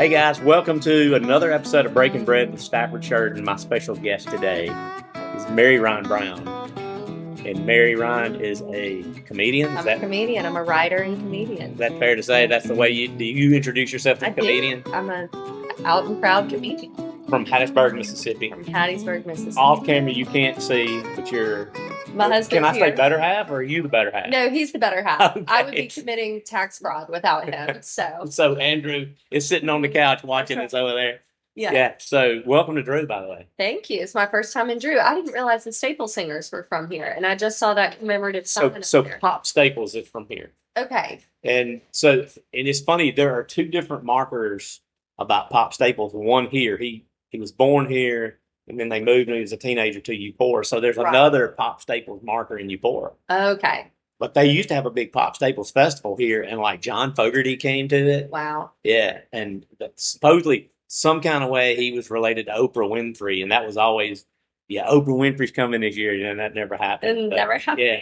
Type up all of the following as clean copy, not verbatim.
Hey guys, welcome to another episode of Breaking Bread with Stafford Shirt, and my special guest today is Mary Ryan Brown. And Mary Ryan is a comedian. I'm a comedian. I'm a writer and comedian. Is that fair to say? That's the way you introduce yourself as a comedian? I'm a out and proud comedian. From Hattiesburg, Mississippi. From Hattiesburg, Mississippi. Off camera, you can't see, but you're... My husband's Can I say here. better half, or are you the better half? No, he's the better half. Okay. I would be committing tax fraud without him. So So Andrew is sitting on the couch watching us over there. Yeah. So welcome to Drew, by the way. Thank you. It's my first time in Drew. I didn't realize the Staple Singers were from here, and I just saw that commemorative sign. So here. Pop Staples is from here. Okay. And it's funny, there are two different markers about Pop Staples. One here, he was born here, and then they moved when he was a teenager to Eupora. So there's another Pop Staples marker in Eupora. Okay. But they used to have a big Pop Staples festival here, and like John Fogerty came to it. Wow. Yeah, and supposedly some kind of way he was related to Oprah Winfrey, and that was always, Oprah Winfrey's coming this year, and that never happened. It never happened. Yeah.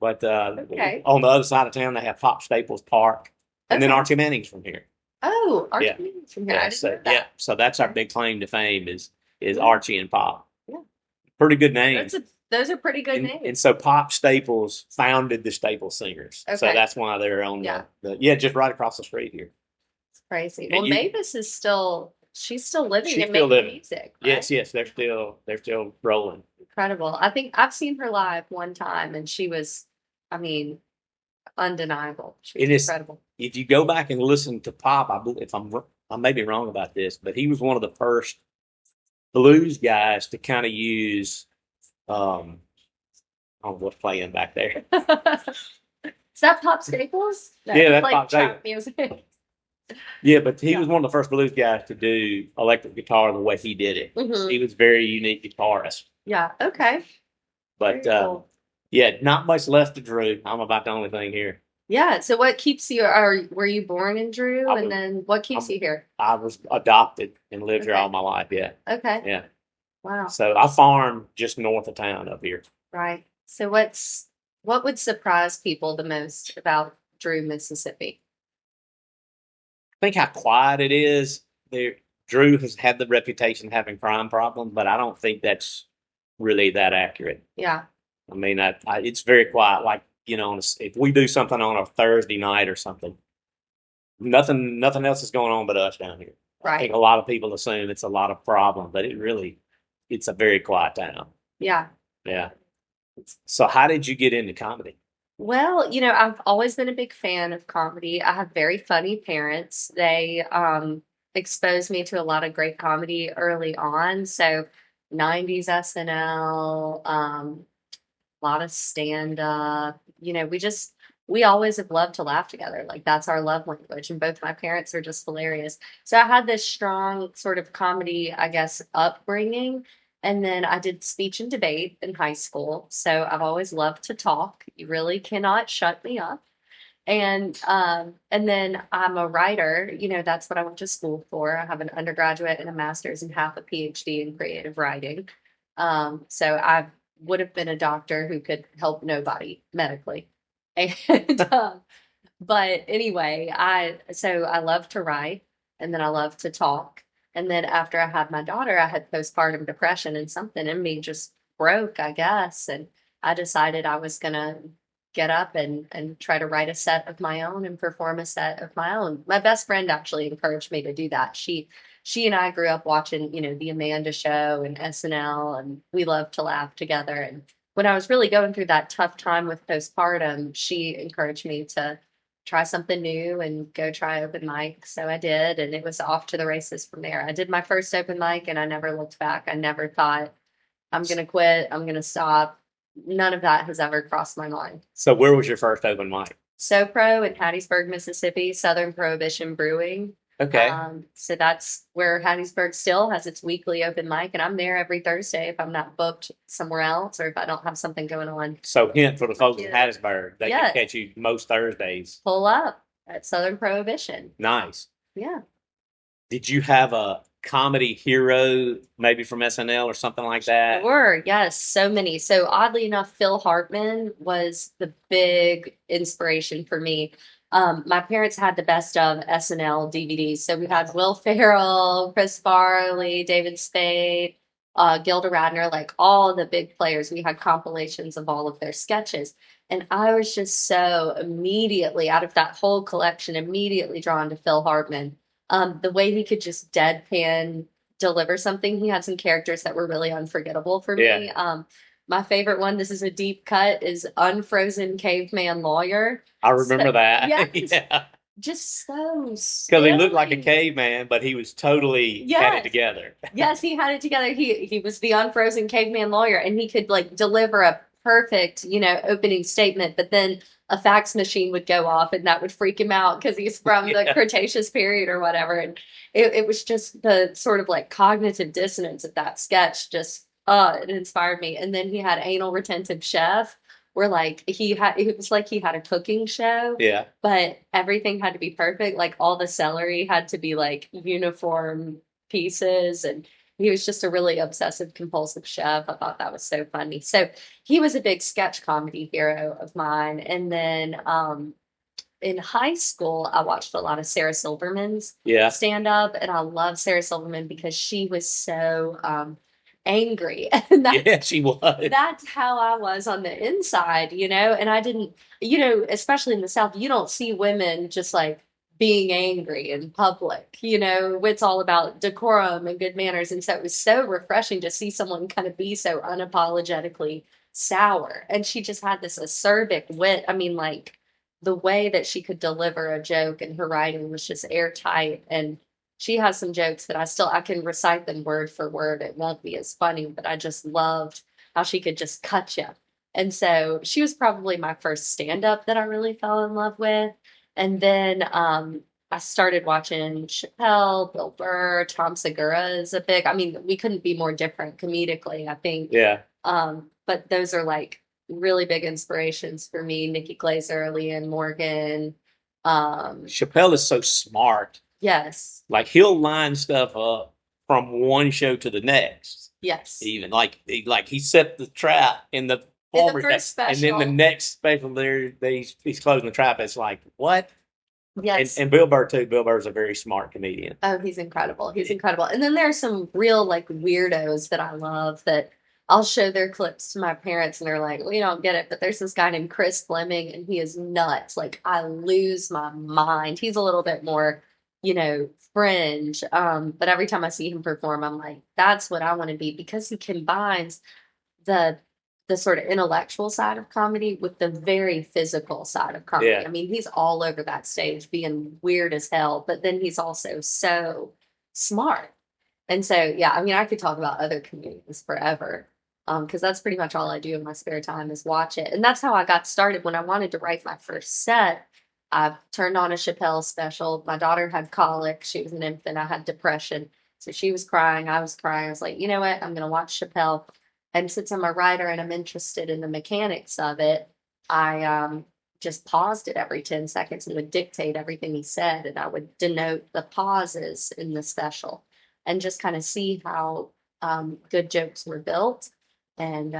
But Okay. on the other side of town, they have Pop Staples Park, and then Okay. Archie Manning's from here. Oh, Archie Yeah. Manning's from here. I didn't know that. Yeah, so that's our big claim to fame is Yeah. Archie and Pop. Yeah. Pretty good names. Those are pretty good names. And so Pop Staples founded the Staples Singers. So Okay. that's why they're on Yeah. just right across the street here. It's crazy. And Well, Mavis is she's still living She's and still making living. music. Right? Yes, they're still rolling. Incredible. I think I've seen her live one time, and she was, I mean, undeniable. She was It is. incredible. If you go back and listen to Pop, I may be wrong about this, but he was one of the first blues guys to kind of use I don't know what's playing back there. Is that Pop Staples? No, Yeah, he that's played Pop trap music. Yeah, but he was one of the first blues guys to do electric guitar the way he did it. Mhm. He was a very unique guitarist. Yeah. Okay. But Very cool. not much left to Drew. I'm about the only thing here. Yeah. So, what keeps you? Were you born in Drew, and then what keeps you here? I was adopted and lived here Okay. all my life. Yeah, Okay. yeah. Wow. So I farm just north of town up here. Right. So, what would surprise people the most about Drew, Mississippi? I think how quiet it is. There, Drew has had the reputation of having crime problems, but I don't think that's really that accurate. Yeah. I mean, it's very quiet. Like, if we do something on a Thursday night or something, nothing else is going on but us down here. I think Right. a lot of people assume it's a lot of problems, but it's a very quiet town. Yeah. Yeah. So how did you get into comedy? Well, I've always been a big fan of comedy. I have very funny parents. They exposed me to a lot of great comedy early on. So 90s SNL, a lot of stand up. We always have loved to laugh together. Like that's our love language. And both my parents are just hilarious. So I had this strong sort of comedy, I guess, upbringing. And then I did speech and debate in high school. So I've always loved to talk. You really cannot shut me up. And then I'm a writer. That's what I went to school for. I have an undergraduate and a master's and half a PhD in creative writing. So I would have been a doctor who could help nobody medically. And but anyway, I love to write, and then I love to talk. And then after I had my daughter, I had postpartum depression, and something in me just broke, I guess. And I decided I was going to get up and try to write a set of my own and perform a set of my own. My best friend actually encouraged me to do that. She and I grew up watching, the Amanda Show and SNL, and we loved to laugh together. And when I was really going through that tough time with postpartum, she encouraged me to try something new and go try open mic. So I did, and it was off to the races from there. I did my first open mic and I never looked back. I never thought I'm going to quit. I'm going to stop. None of that has ever crossed my mind. So where was your first open mic? SoPro in Hattiesburg, Mississippi, Southern Prohibition Brewing. Okay. So that's where Hattiesburg still has its weekly open mic, and I'm there every Thursday if I'm not booked somewhere else or if I don't have something going on. So hint for the folks in Hattiesburg, they Yeah. can catch you most Thursdays. Pull up at Southern Prohibition. Nice. Yeah. Did you have a comedy hero, maybe from SNL or something like that? Sure, yes, so many. So oddly enough, Phil Hartman was the big inspiration for me. My parents had the best of SNL DVDs. So we had Will Ferrell, Chris Farley, David Spade, Gilda Radner, like all the big players. We had compilations of all of their sketches. And I was just so immediately out of that whole collection, immediately drawn to Phil Hartman. The way he could just deadpan deliver something. He had some characters that were really unforgettable for Yeah. me. My favorite one, this is a deep cut, is Unfrozen Caveman Lawyer. I remember that. Yes, Yeah. just so Because he looked like a silly. caveman, but he was totally had it Yes. together. Yes, he had it together. He was the unfrozen caveman lawyer, and he could like deliver a perfect, opening statement, but then a fax machine would go off and that would freak him out because he's from the Yeah. Cretaceous period or whatever. And it was just the sort of like cognitive dissonance of that sketch just it inspired me. And then he had Anal Retentive Chef, where like it was like he had a cooking show, Yeah. but everything had to be perfect. Like all the celery had to be like uniform pieces, and he was just a really obsessive compulsive chef. I thought that was so funny. So he was a big sketch comedy hero of mine. And then in high school I watched a lot of Sarah Silverman's Yeah. stand up, and I love Sarah Silverman because she was so angry. And Yeah, she was. that's how I was on the inside, and I didn't, especially in the South, you don't see women just like being angry in public, it's all about decorum and good manners. And so it was so refreshing to see someone kind of be so unapologetically sour. And she just had this acerbic wit. I mean, like the way that she could deliver a joke, and her writing was just airtight. And she has some jokes that I can recite them word for word. It won't be as funny, but I just loved how she could just cut you. And so she was probably my first stand up that I really fell in love with. And then I started watching Chappelle, Bill Burr, Tom Segura is a big, I mean, we couldn't be more different comedically, I think. Yeah. But those are like really big inspirations for me. Nikki Glaser, Leanne Morgan. Chappelle is so smart. Yes. Like he'll line stuff up from one show to the next. Yes. Even like he set the trap in the In the former first and then the special. next special he's closing the trap. It's like what? Yes. And Bill Burr too. Bill Burr's a very smart comedian. Oh, he's incredible. He's incredible. And then there's some real like weirdos that I love that I'll show their clips to my parents and they're like, we don't get it. But there's this guy named Chris Fleming and he is nuts. Like I lose my mind. He's a little bit more, fringe. But every time I see him perform, I'm like, that's what I want to be, because he combines the the sort of intellectual side of comedy with the very physical side of comedy. Yeah. I mean, he's all over that stage being weird as hell, but then he's also so smart. And so, yeah, I mean, I could talk about other comedians forever. Because that's pretty much all I do in my spare time is watch it. And that's how I got started when I wanted to write my first set. I turned on a Chappelle special. My daughter had colic. She was an infant. I had depression. So she was crying. I was crying. I was like, you know what? I'm going to watch Chappelle. And since I'm a writer and I'm interested in the mechanics of it, I just paused it every 10 seconds and would dictate everything he said. And I would denote the pauses in the special and just kind of see how good jokes were built. And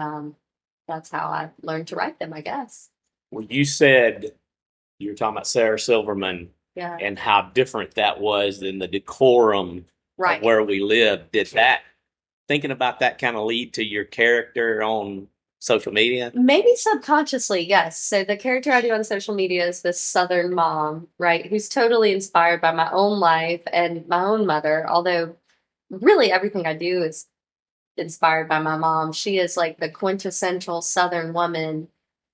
that's how I learned to write them, I guess. Well, you said you were talking about Sarah Silverman Yeah. and how different that was than the decorum Right. of where we live. Did that, thinking about that, kind of lead to your character on social media? Maybe subconsciously, yes. So the character I do on social media is this Southern mom, right? Who's totally inspired by my own life and my own mother, although really everything I do is inspired by my mom. She is like the quintessential Southern woman,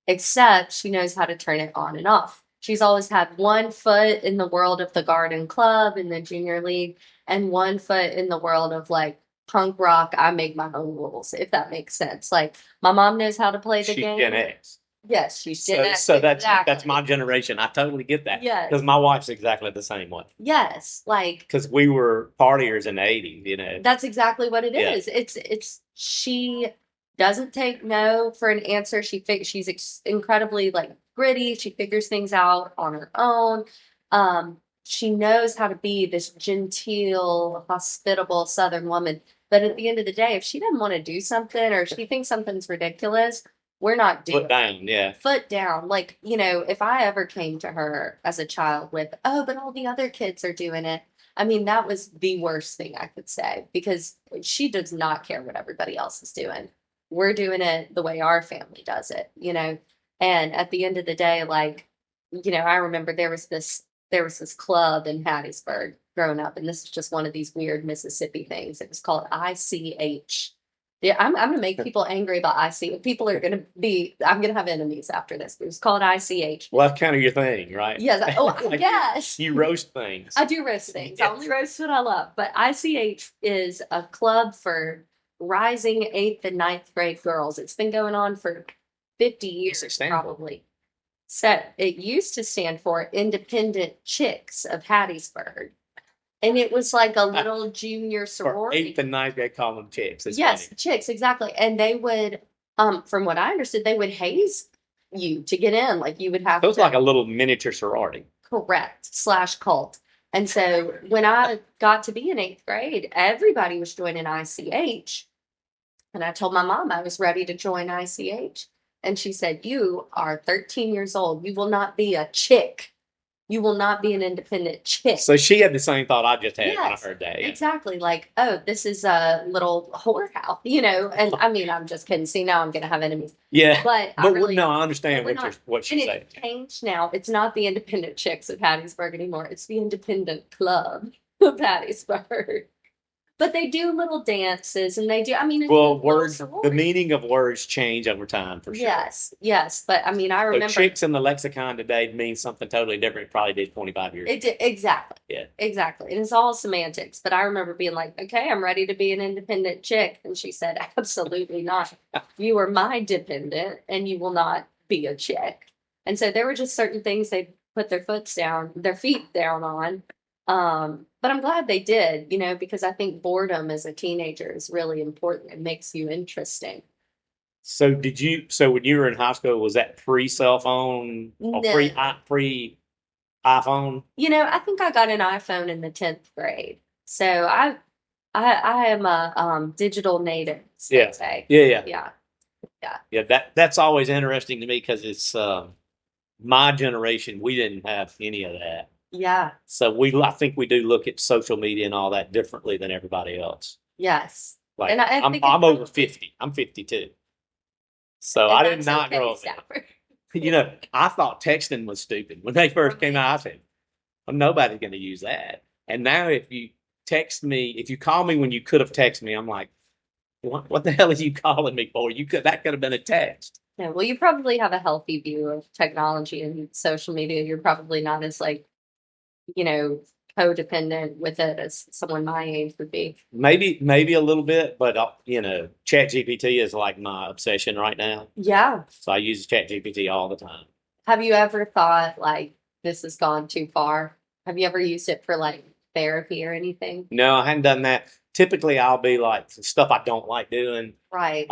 except she knows how to turn it on and off. She's always had one foot in the world of the garden club in the junior league and one foot in the world of like punk rock. I make my own rules, if that makes sense. Like my mom knows how to play the She's game. Gen X. Yes, she's Gen X. So that's exactly. my generation. I totally get that. Yes. Because my wife's exactly the same way. Yes, like Because we were partiers in the 80s. that's exactly what it Yeah. is. It's she doesn't take no for an answer. She's incredibly like gritty. She figures things out on her own. She knows how to be this genteel, hospitable Southern woman. But at the end of the day, if she doesn't want to do something or if she thinks something's ridiculous, We're not doing Foot down, yeah. foot down. Like, if I ever came to her as a child with, oh, but all the other kids are doing it. I mean, that was the worst thing I could say because she does not care what everybody else is doing. We're doing it the way our family does it. And at the end of the day, like, I remember there was this club in Hattiesburg growing up, and this is just one of these weird Mississippi things. It was called ICH. Yeah, I'm gonna make people angry about IC. People are gonna be. I'm gonna have enemies after this. But it was called ICH. Well, that's kind of your thing, right? Yes. Oh, I Like, guess you roast things. I do roast things. I Yes. only roast what I love. But ICH is a club for rising eighth and ninth grade girls. It's been going on for 50 What's it years, stand for? probably. So it used to stand for Independent Chicks of Hattiesburg. And it was like a little junior For sorority. 8th and 9th grade, call them chicks. It's Yes, funny. chicks, exactly. And they would, from what I understood, they would haze you to get in. Like you would have So it's to like a little miniature sorority. correct /cult. And so when I got to be in eighth grade, everybody was joining ICH. And I told my mom I was ready to join ICH. And she said, "You are 13 years old. You will not be a chick. You will not be an independent chick." So she had the same thought I just had when I Yes, heard that. Yeah. exactly. Like, oh, this is a little whorehouse. And I mean, I'm just kidding. See, now I'm gonna have enemies. Yeah. But I But really, no, I understand we're what you're not. what And she's saying. it's changed now. It's not the independent chicks of Hattiesburg anymore. It's the independent club of Hattiesburg. But they do little dances, and they do. I mean, it's Well, a little words, the sorority. meaning of words change over time for sure. Yes, yes. But I mean, I So remember chicks in the lexicon today means something totally different. It probably did 25 years it ago. did exactly. Yeah. Exactly. And it's all semantics. But I remember being like, okay, I'm ready to be an independent chick. And she said, absolutely not. You are my dependent and you will not be a chick. And so there were just certain things they put their feet down on. But I'm glad they did, because I think boredom as a teenager is really important. It makes you interesting. So so when you were in high school, was that pre-cell phone or No. pre iPhone? I think I got an iPhone in the 10th grade. So I am a digital native, so Yeah. to say. Yeah. Yeah. Yeah. Yeah. That's always interesting to me because it's my generation. We didn't have any of that. Yeah. So I think we do look at social media and all that differently than everybody else. Yes. Like And I I'm think I'm over 50. I'm 52. So I did that's not okay, grow up. Stafford. I thought texting was stupid when they first came out. I said, well, nobody's going to use that. And now if you if you call me when you could have texted me, I'm like, what the hell are you calling me for? That could have been a text. Yeah, well, you probably have a healthy view of technology and social media. You're probably not as you know, codependent with it as someone my age would be. Maybe a little bit, but Chat GPT is like my obsession right now. Yeah. So I use Chat GPT all the time. Have you ever thought like this has gone too far? Have you ever used it for like therapy or anything? No, I hadn't done that. Typically, I'll be like stuff I don't like doing. Right.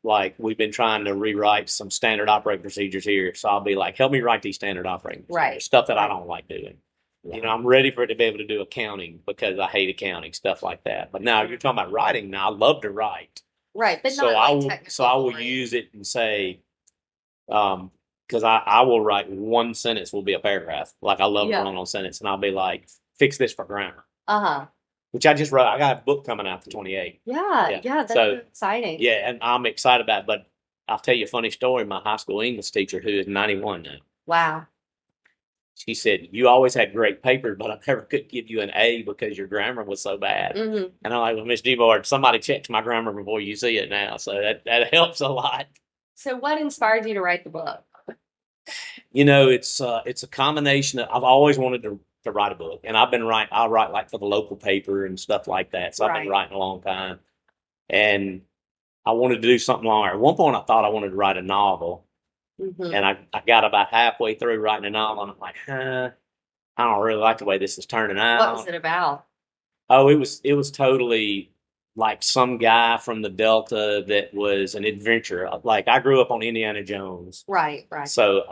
Like we've been trying to rewrite some standard operating procedures here, so I'll be like, help me write these standard operating procedures, Right. stuff that I Right. don't like doing. Yeah. I'm ready for it to be able to do accounting because I hate accounting, stuff like that. But now you're talking about writing. Now I love to write, Right, but so not I like will technical so I will writing. use it and say, because I will write one sentence will be a paragraph. Like I love Yeah. running on sentence, and I'll be like, fix this for grammar, Uh-huh. which I just wrote. I got a book coming out for 28. Yeah, Yeah. yeah, that's So exciting. yeah, and I'm excited about it. But I'll tell you a funny story. My high school English teacher, who is 91 now, Wow. she said, you always had great papers, but I never could give you an A because your grammar was so bad. Hmm. And I'm like, well, Miss Dubard, somebody checks my grammar before you see it now. So that helps a lot. So what inspired you to write the book? It's a combination of, I've always wanted to write a book, and I'll write like for the local paper and stuff like that. So I've been Right. writing a long time, and I wanted to do something longer. At one point, I thought I wanted to write a novel, Hmm. and I got about halfway through writing a novel, and I'm like, I don't really like the way this is turning out. What was it about? Oh, it was totally like some guy from the Delta that was an adventurer. Like I grew up on Indiana Jones, Right, right. so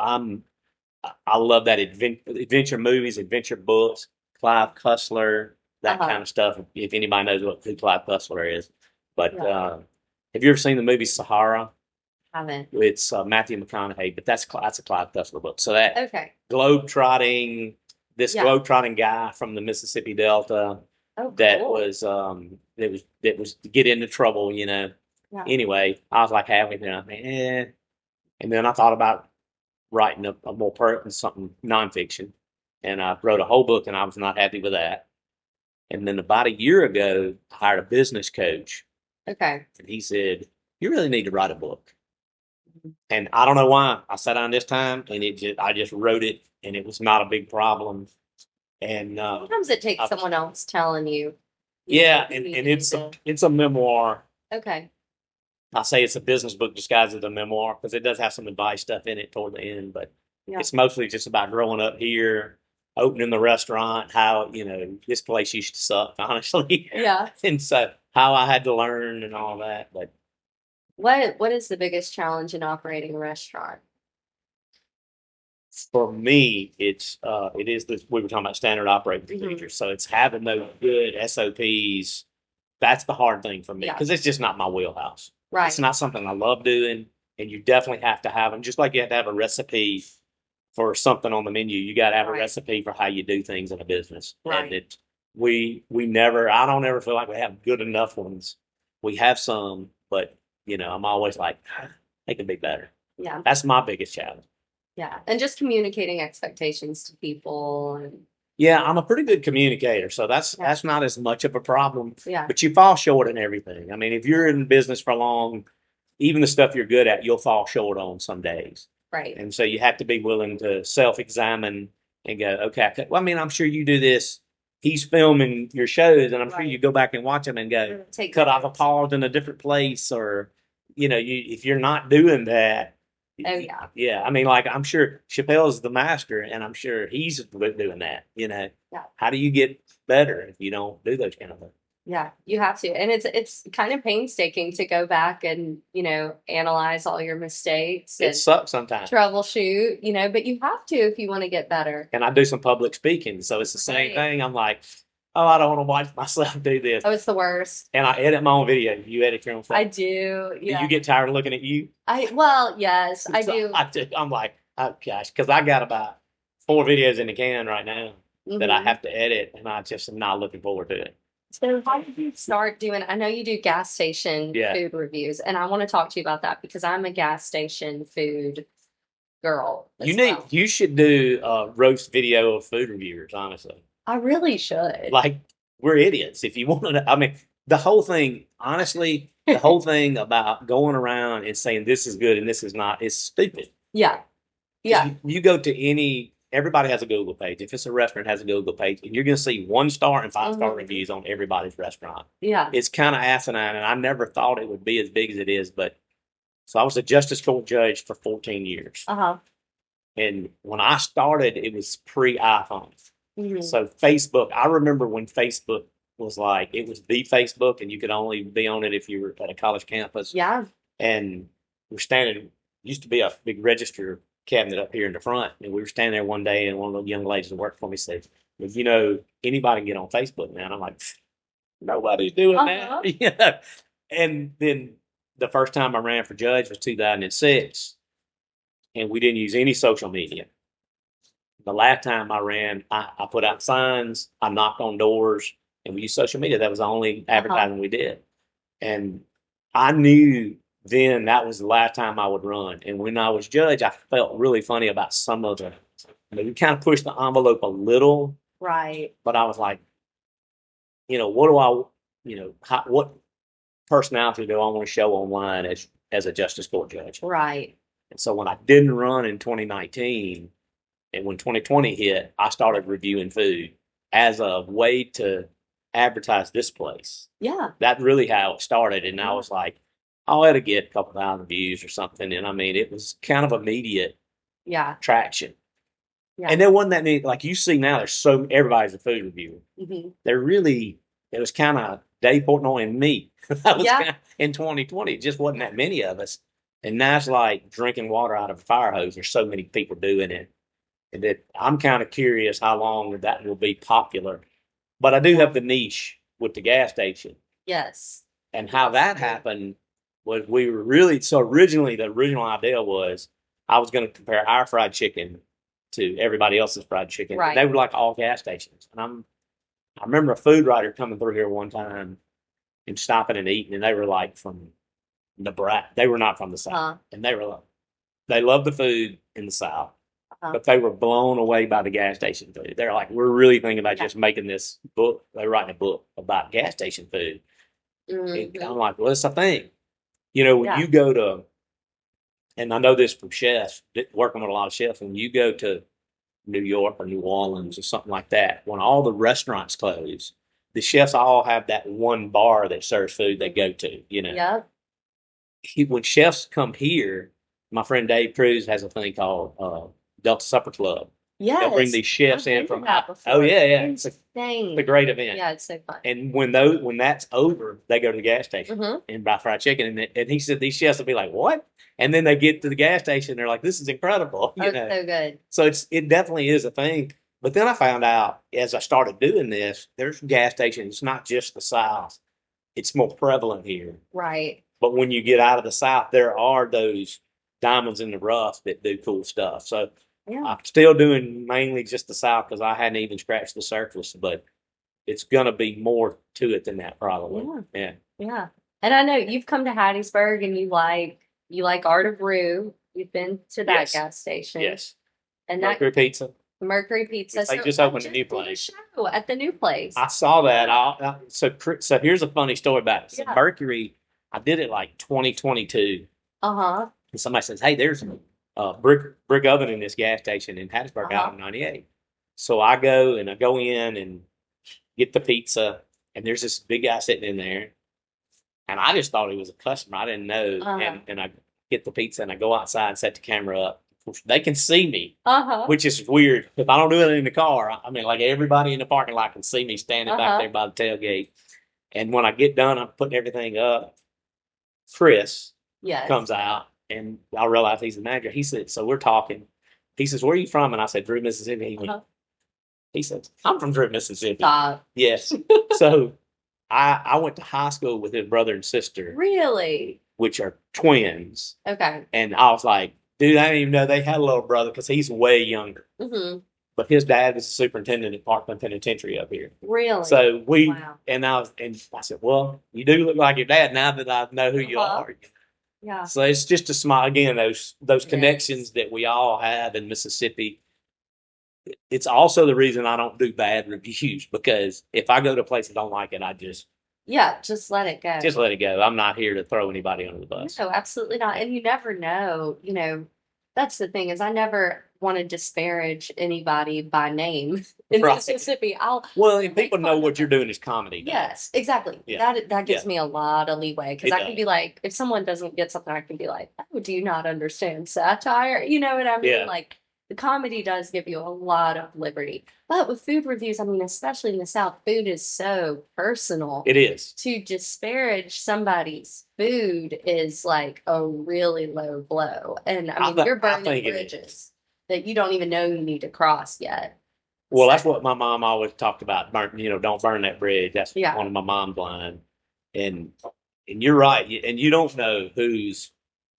I love that adventure movies, adventure books, Clive Cussler, that Uh-huh. kind of stuff. If anybody knows who Clive Cussler is, but Yeah. have you ever seen the movie Sahara? Haven't. It's Matthew McConaughey, but that's a Clive Cussler book. So that Okay. globetrotting, this Yeah. globetrotting guy from the Mississippi Delta Oh, that cool. was to get into trouble, you know. Yeah. Anyway, I was like halfway through, I mean, and then I thought about writing a more something nonfiction, and I wrote a whole book, and I was not happy with that. And then about a year ago, I hired a business coach, Okay. and he said, "You really need to write a book." And I don't know why. I sat down this time, and I just wrote it, and it was not a big problem. And Sometimes it takes someone else telling you. Yeah, you and need it's a memoir. Okay. I say it's a business book disguised as a memoir because it does have some advice stuff in it toward the end, but Yeah. it's mostly just about growing up here, opening the restaurant, how, you know, this place used to suck, honestly. Yeah. And so how I had to learn and all that. But What is the biggest challenge in operating a restaurant? for me, it is this, we were talking about standard operating procedures. So it's having those good SOPs. That's the hard thing for me Yeah. because it's just not my wheelhouse. Right. It's not something I love doing, and you definitely have to have them. Just like you have to have a recipe for something on the menu, you got to have a Right. recipe for how you do things in a business. Right. And we never. I don't ever feel like we have good enough ones. We have some, but you know, I'm always like, they could be better. Yeah. That's my biggest challenge. Yeah. And just communicating expectations to people and Yeah, I'm a pretty good communicator, so Yeah. that's not as much of a problem. Yeah. But you fall short in everything. I mean, if you're in business for long, even the stuff you're good at, you'll fall short on some days. Right. And so you have to be willing to self-examine and go, okay, well, I mean, I'm sure you do this. He's filming your shows, and I'm sure Right. you go back and watch them and go, Take cut off a notes. pause in a different place, or you know, if you're not doing that, Oh yeah. yeah. I mean, like I'm sure Chappelle's the master, and I'm sure he's doing that. You know, Yeah. how do you get better if you don't do those kind of things? Yeah, you have to. And it's kind of painstaking to go back and, analyze all your mistakes It and sucks sometimes. troubleshoot, but you have to if you want to get better. And I do some public speaking, so it's the same Right. thing. I'm like, oh, I don't want to watch myself do this. Oh, it's the worst. And I edit my own video. You edit your own stuff. I do. Do Yeah. you get tired of looking at you? Yes, I So do. I'm like, oh gosh, because I got about 4 videos in the can right now that I Mhm. have to edit, and I just am not looking forward to it. So how did you start doing? I know you do gas station Yeah. food reviews, and I want to talk to you about that because I'm a gas station food girl as well. You should do a roast video of food reviewers, honestly. I really should. Like, we're idiots. If you want to, I mean, the whole thing, honestly, the whole thing about going around and saying this is good and this is not is stupid. Yeah. 'Cause Yeah. You go to everybody has a Google page. If it's a restaurant, it has a Google page, and you're going to see 1-star and 5-star Mhm. reviews on everybody's restaurant. Yeah. It's kind of asinine, and I never thought it would be as big as it is. But so I was a justice court judge for 14 years, Uh-huh. and when I started, it was pre-iPhone. Mhm. So Facebook, I remember when Facebook was like, it was the Facebook, and you could only be on it if you were at a college campus. Yeah. And we're standing, used to be a big register cabinet up here in the front. And we were standing there one day, and one of the young ladies that worked for me said, well, you know, anybody can get on Facebook now. And I'm like, nobody's doing Uh-huh. that. You know? And then the first time I ran for judge was 2006, and we didn't use any social media. The last time I ran, I put out signs, I knocked on doors, and we used social media. That was the only advertising we did. And I knew then that was the last time I would run. And when I was judge, I felt really funny about some of them. I mean, we kind of pushed the envelope a little, Right. but I was like, what do what personality do I want to show online as a justice court judge? Right. And so when I didn't run in 2019, and when 2020 hit, I started reviewing food as a way to advertise this place. Yeah. That's really how it started. And I was like, I ought to get a couple thousand views or something. And I mean, it was kind of immediate Yeah. traction. Yeah. And there wasn't that many, like you see now, everybody's a food reviewer. Mhm. It was kind of Dave Portnoy and me. That was Yeah. kinda, in 2020, it just wasn't that many of us. And now it's like drinking water out of a fire hose. There's so many people doing it. And that I'm kind of curious how long that will be popular. But I do have the niche with the gas station. Yes. And how that happened was we were really so originally the original idea was I was going to compare our fried chicken to everybody else's fried chicken. Right. They were like all gas stations, and I remember a food writer coming through here one time and stopping and eating, and they were like from Nebraska. They were not from the South, and they were like, they loved the food in the South, but they were blown away by the gas station food. They're like, we're really thinking about just making this book. They're writing a book about gas station food. And I'm like, well, it's a thing. You know, when you go to, and I know this from chefs, working with a lot of chefs, when you go to New York or New Orleans or something like that, when all the restaurants close, the chefs all have that one bar that serves food they go to, you know. Yep. When chefs come here, my friend Dave Cruz has a thing called Delta Supper Club. Yes. They'll bring these chefs in from oh yeah. It's a great event. Yeah, it's so fun. And when that's over, they go to the gas station and buy fried chicken. And he said these chefs will be like, "What?" And then they get to the gas station, they're like, "This is incredible." You know? So good. So it definitely is a thing. But then I found out as I started doing this, there's gas stations. It's not just the South; it's more prevalent here. Right. But when you get out of the South, there are those diamonds in the rough that do cool stuff. So I'm still doing mainly just the South because I hadn't even scratched the surface, but it's going to be more to it than that probably. Yeah. And I know you've come to Hattiesburg and you like Art of Rue. You've been to that gas station. Yes. And Mercury Pizza. Mercury Pizza. They just opened a new place. Show at the new place. I saw that. So here's a funny story about it. So Mercury, I did it like 2022. And somebody says, "Hey, there's a brick oven in this gas station in Hattiesburg out in 98." So I go in and get the pizza, and there's this big guy sitting in there, and I just thought he was a customer. I didn't know, and I get the pizza and I go outside and set the camera up. They can see me, which is weird. If I don't do it in the car, I mean, like everybody in the parking lot can see me standing back there by the tailgate. And when I get done, I'm putting everything up. Chris comes out, and I realize he's the manager. He said, so we're talking. He says, "Where are you from?" And I said, "Drew, Mississippi." He said, "I'm from Drew, Mississippi." Yes. So I went to high school with his brother and sister. Really? Which are twins. Okay. And I was like, dude, I didn't even know they had a little brother because he's way younger. But his dad was the superintendent at Parkland Penitentiary up here. Really? So and I said, "Well, you do look like your dad now that I know who you are." Yeah. So it's just a small, again, those connections that we all have in Mississippi. It's also the reason I don't do bad reviews, because if I go to a place and don't like it, I just let it go. Just let it go. I'm not here to throw anybody under the bus. No, absolutely not. And you never know, that's the thing, is I never want to disparage anybody by name in Mississippi. If people know what you're doing is comedy. Yes, exactly. That gives me a lot of leeway, because I can be like, if someone doesn't get something, I can be like, "Oh, do you not understand satire?" You know what I mean? Like, the comedy does give you a lot of liberty. But with food reviews, I mean, especially in the South, food is so personal. It is. To disparage somebody's food is like a really low blow. And I mean, you're burning bridges that you don't even know you need to cross yet. Well, that's what my mom always talked about. Don't burn that bridge. That's one of my mom's lines. And you're right. And you don't know who's.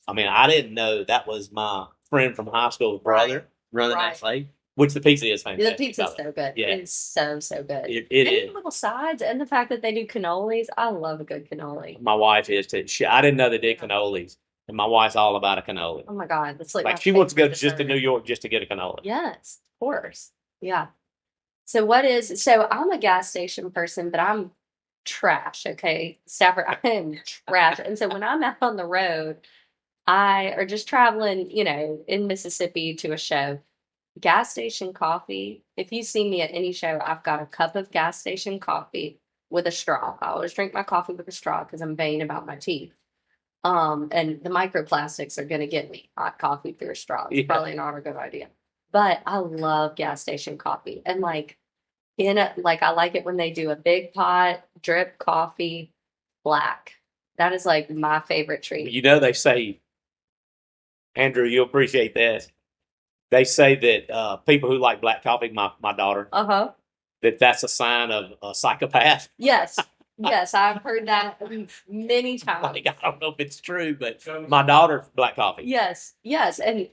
I mean, I didn't know that was my friend from high school's brother running that place. Which the pizza is fantastic. The pizza's so good. Yeah. It's so good. It is. Little sides, and the fact that they do cannolis. I love a good cannoli. My wife is too. I didn't know they did cannolis. And my wife's all about a cannoli. Oh my God. That's like she wants to go just to New York just to get a cannoli. Yes, of course. Yeah. So I'm a gas station person, but I'm trash. Okay. Stafford, I am trash. And so when I'm out on the road, or just traveling, in Mississippi to a show, gas station coffee. If you see me at any show, I've got a cup of gas station coffee with a straw. I always drink my coffee with a straw because I'm vain about my teeth. And the microplastics are going to get me. Hot coffee through a straw. It's probably not a good idea. But I love gas station coffee. And I like it when they do a big pot, drip coffee, black. That is like my favorite treat. They say, Andrew, you'll appreciate this. They say that people who like black coffee, my daughter, that's a sign of a psychopath. Yes. Yes, I've heard that many times. Like, I don't know if it's true, but my daughter, black coffee. Yes, yes. And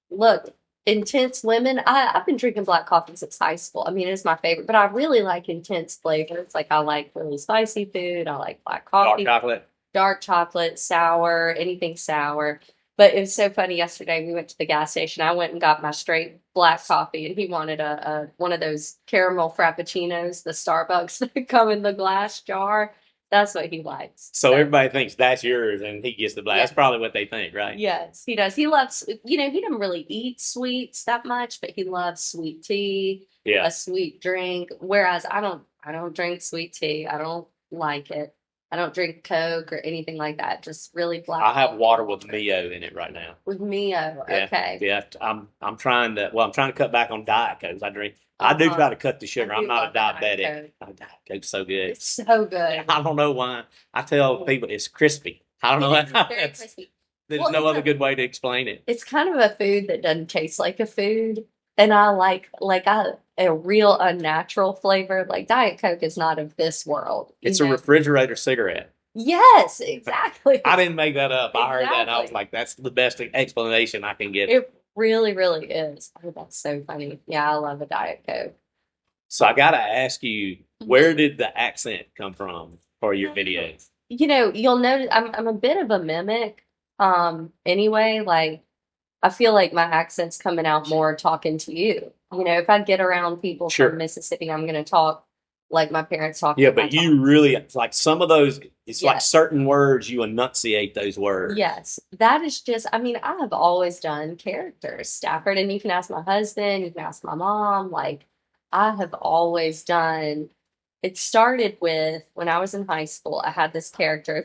look, intense lemon. I've been drinking black coffee since high school. I mean, it's my favorite, but I really like intense flavors. Like I like really spicy food. I like black Dark coffee, chocolate. dark chocolate, sour, anything sour. But it was so funny yesterday. We went to the gas station. I went and got my straight black coffee, and he wanted a one of those caramel frappuccinos, the Starbucks that come in the glass jar. That's what he likes. So everybody thinks that's yours, and he gets the black. Yeah. That's probably what they think, right? Yes, he does. He loves, he doesn't really eat sweets that much, but he loves sweet tea, Yeah. a sweet drink. Whereas I don't drink sweet tea. I don't like it. I don't drink Coke or anything like that. Just really black. I have coffee. water with Mio in it right now. With Mio. Okay. Yeah. I'm trying to cut back on Diet Cokes. I do try to cut the sugar. I I'm do not a love Diet diabetic. Coke. Oh, Diet Coke's so good. It's so good. I don't know why. I tell people it's crispy. I don't know. It is very crispy. There's Well, no it's other good way to explain it. It's kind of a food that doesn't taste like a food, and I like a real unnatural flavor. Like Diet Coke is not of this world. It's a refrigerator cigarette. Yes, exactly. I didn't make that up. I heard that and I was Exactly. like, that's the best explanation I can get. It really, really is. Oh, that's so funny. Yeah, I love a Diet Coke. So I got to ask you, where did the accent come from for your videos? You'll notice I'm a bit of a mimic. Anyway, like I feel like my accent's coming out more talking to you. If I get around people Sure. from Mississippi, I'm gonna talk like my parents talk. Yeah, when I but you really, it's like some of those, it's like Yes. certain words, you enunciate those words. Yes, that is just, I mean, I have always done characters, Stafford, and you can ask my husband, you can ask my mom. Like, I have always done, it started with when I was in high school, I had this character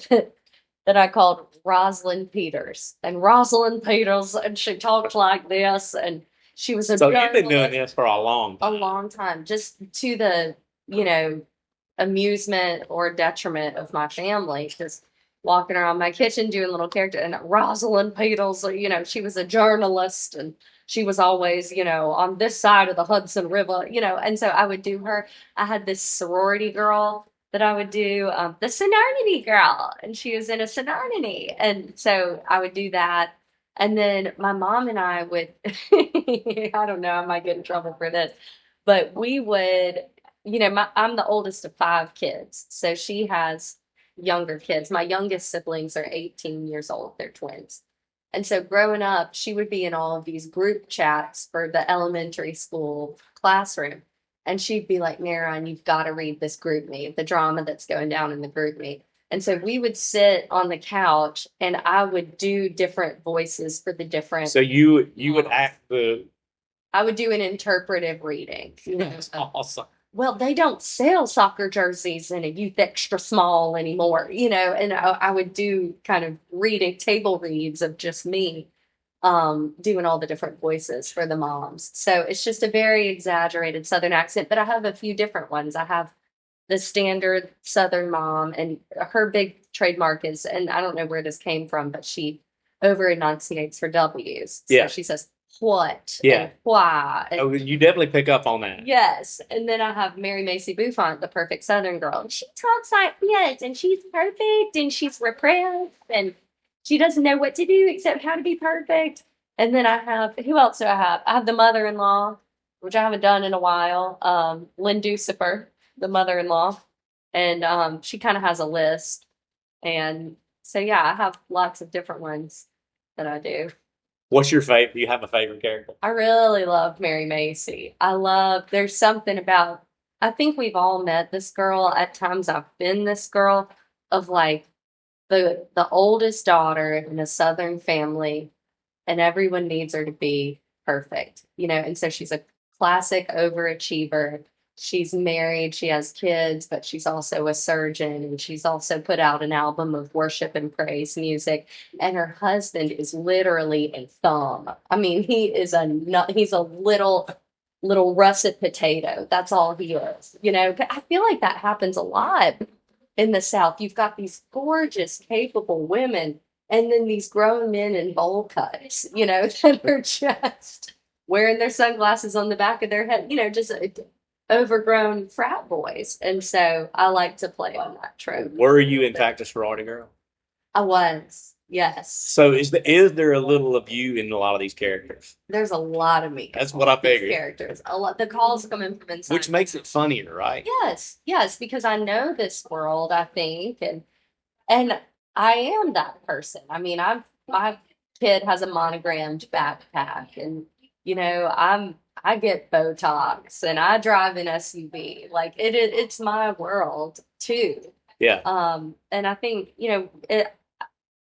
that I called Rosalind Peters. And Rosalind Peters, and she talked like this, and she was a So you've been doing journalist this for a long a time. long time, just to the, you know, amusement or detriment of my family. Just walking around my kitchen doing little character. And Rosalind Peters, she was a journalist and she was always, on this side of the Hudson River, and so I would do her. I had this sorority girl that I would do, the Sonarnity girl, and she was in a Sonarnity. And so I would do that. And then my mom and I would, I don't know, I might get in trouble for this, but we would, I'm the oldest of five kids. So she has younger kids. My youngest siblings are 18 years old. They're twins. And so growing up, she would be in all of these group chats for the elementary school classroom. And she'd be like, Nara, you've got to read this group meet, the drama that's going down in the group meet. And so we would sit on the couch and I would do different voices for the different. So you would act the. I would do an interpretive reading. That's awesome. Well, they don't sell soccer jerseys in a youth extra small anymore, and I would do kind of reading table reads of just me, doing all the different voices for the moms. So it's just a very exaggerated Southern accent, but I have a few different ones. I have the standard Southern mom, and her big trademark is, and I don't know where this came from, but she over enunciates her W's. So Yeah. she says what Yeah. and why. And Oh, you definitely pick up on that. yes. And then I have Mary Macy Buffont, the perfect Southern girl. And she talks like this, and she's perfect, and she's repressed, and she doesn't know what to do except how to be perfect. And then I have, who else do I have? I have the mother-in-law, which I haven't done in a while, Lynn Ducifer, the mother-in-law. And she kind of has a list. And so, yeah, I have lots of different ones that I do. What's your favorite? Do you have a favorite character? I really love Mary Macy. There's something about, I think we've all met this girl. At times I've been this girl of like the oldest daughter in a Southern family, and everyone needs her to be perfect, and so she's a classic overachiever. She's married, she has kids, but she's also a surgeon, and she's also put out an album of worship and praise music. And her husband is literally a thumb. I mean, he's a little russet potato. That's all he is. But I feel like that happens a lot in the South. You've got these gorgeous, capable women, and then these grown men in bowl cuts, that are just wearing their sunglasses on the back of their head, just overgrown frat boys. And so I like to play on that trope. Were you, in fact, a sorority girl? I was, yes. So is there a little of you in a lot of these characters? There's a lot of me. That's what I figured. Characters. A lot. The calls come in from inside. Which makes it funnier, right? Yes, yes, because I know this world, I think, and I am that person. I mean, my kid has a monogrammed backpack, and I get Botox, and I drive an SUV. Like it's my world too. Yeah. And I think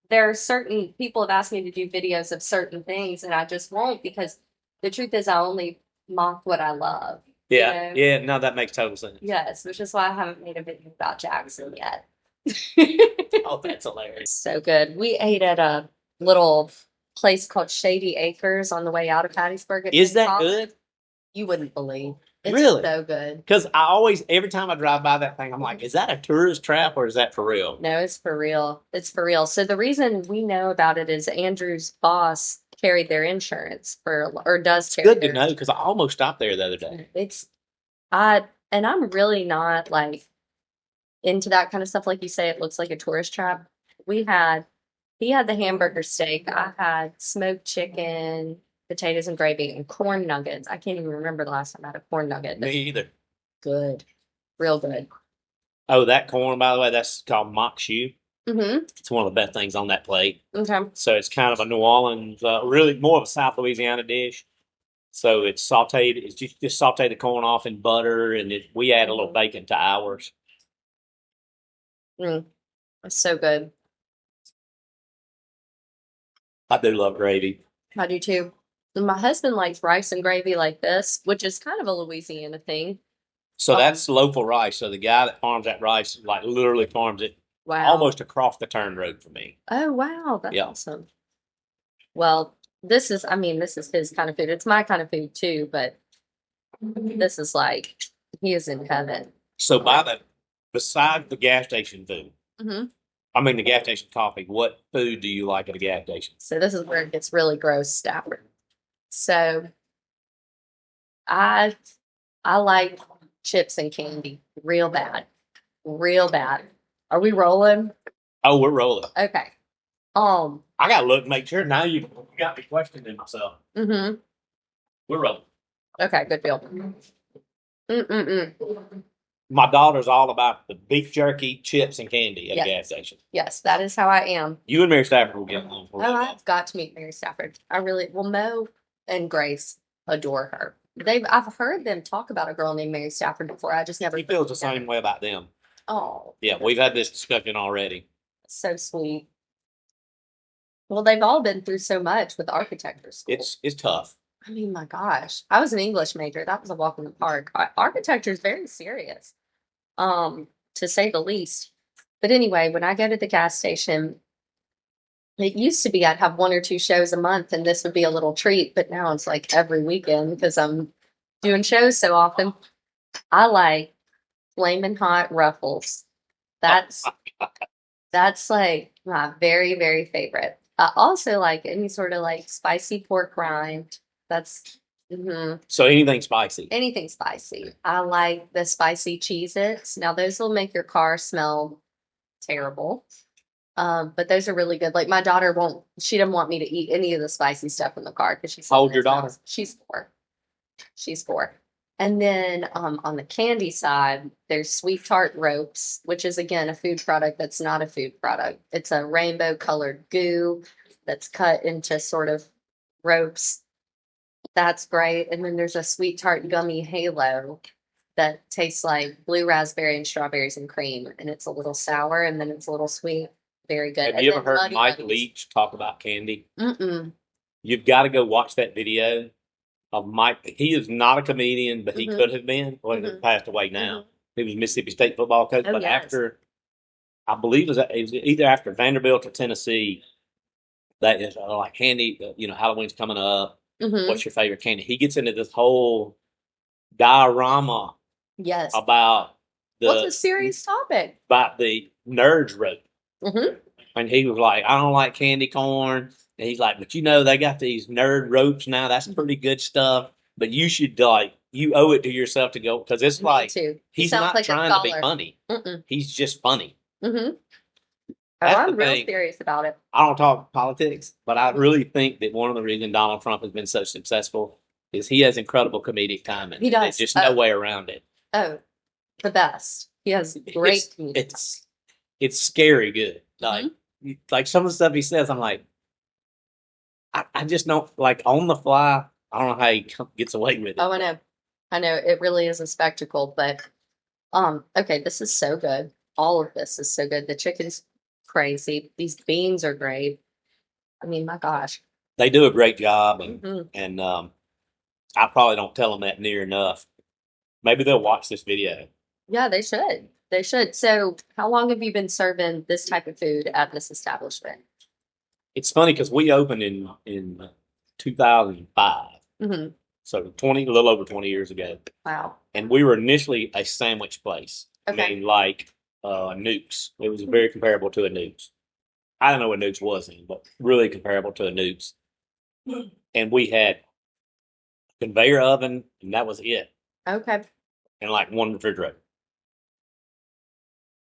there are certain people have asked me to do videos of certain things, and I just won't because the truth is I only mock what I love. Yeah. Yeah. No, that makes total sense. Yes, which is why I haven't made a video about Jackson yet. Oh, that's hilarious. So good. We ate at a little place called Shady Acres on the way out of Hattiesburg. Is that good? You wouldn't believe. It's really so good. Because every time I drive by that thing, I'm like, is that a tourist trap or is that for real? No, it's for real. It's for real. So the reason we know about it is Andrew's boss carried their insurance or does carry. Good to know because I almost stopped there the other day. And I'm really not like into that kind of stuff. Like you say, it looks like a tourist trap. He had the hamburger steak. I had smoked chicken, potatoes and gravy, and corn nuggets. I can't even remember the last time I had a corn nugget. Me either. Good. Real good. Oh, that corn, by the way, that's called mock shoe. Mm-hmm. It's one of the best things on that plate. Okay. So it's kind of a New Orleans, really more of a South Louisiana dish. So it's sauteed. It's just saute the corn off in butter, and we add a little bacon to ours. It's so good. I do love gravy. I do too. And my husband likes rice and gravy like this, which is kind of a Louisiana thing. So that's local rice. So the guy that farms that rice, like literally farms it almost across the turn road for me. Oh, wow. That's awesome. Well, this is his kind of food. It's my kind of food too, but this is like, he is in heaven. So besides the gas station food, the gas station coffee, what food do you like at a gas station? So this is where it gets really gross, Stafford. So I like chips and candy real bad. Real bad. Are we rolling? Oh, we're rolling. Okay. I gotta look, make sure. Now you got me questioning myself. Mm-hmm. We're rolling. Okay, good deal. My daughter's all about the beef jerky, chips, and candy at a gas station. Yes, that is how I am. You and Mary Stafford will get along. I've got to meet Mary Stafford. Mo and Grace adore her. I've heard them talk about a girl named Mary Stafford before. I just never. He feels the same way about them. Oh. Yeah, we've had this discussion already. So sweet. Well, they've all been through so much with architecture school. It's tough. I mean, my gosh. I was an English major. That was a walk in the park. Architecture is very serious, to say the least. But anyway, when I go to the gas station, it used to be I'd have 1 or 2 shows a month, and this would be a little treat. But now it's like every weekend because I'm doing shows so often. I like flaming hot Ruffles. That's like my very, very favorite. I also like any sort of like spicy pork rind. That's So anything spicy. Anything spicy. I like the spicy Cheez-Its. Now those will make your car smell terrible. But those are really good. Like my daughter she doesn't want me to eat any of the spicy stuff in the car because she's. How old your daughter? She's 4. She's 4. And then on the candy side, there's Sweet Tart Ropes, which is again a food product that's not a food product. It's a rainbow colored goo that's cut into sort of ropes. That's great. And then there's a Sweet Tart Gummy Halo that tastes like blue raspberry and strawberries and cream. And it's a little sour and then it's a little sweet. Very good. Have you ever heard Mike Leach talk about candy? You've got to go watch that video of Mike. He is not a comedian, but he could have been. Well, he passed away now. He was Mississippi State football coach. But after, I believe it was either after Vanderbilt or Tennessee, that is like candy, Halloween's coming up. What's your favorite candy? He gets into this whole diorama about what's a serious topic? About the nerds rope. And he was like, I don't like candy corn. And he's like, but they got these nerd ropes now. That's pretty good stuff. But you should you owe it to yourself to go because it's Me like too. He he's sounds not like a trying to be scholar. funny. Mm-mm. He's just funny. Mm-hmm. Oh, That's the I'm real thing. serious about it. I don't talk politics, but I Mm-mm. really think that one of the reasons Donald Trump has been so successful is he has incredible comedic timing. He There's does. just no way around it. Oh, the best. He has great comedic It's scary good. timing. Like some of the stuff he says, I'm like, I just don't like on the fly. I don't know how he gets away with it. Oh, I know. I know. It really is a spectacle, but okay, this is so good. All of this is so good. The chicken's crazy. These beans are great. I mean, my gosh. They do a great job, and Hmm. and I probably don't tell them that near enough. Maybe they'll watch this video. Yeah, they should. They should. So, how long have you been serving this type of food at this establishment? It's funny because we opened in 2005, Hmm. so a little over 20 years ago, Wow. and we were initially a sandwich place. Okay. I mean, like Nukes. It was very comparable to a Nukes. I don't know what Nukes was in, but really comparable to a Nukes. And we had a conveyor oven, and that was it, Okay. and like one refrigerator.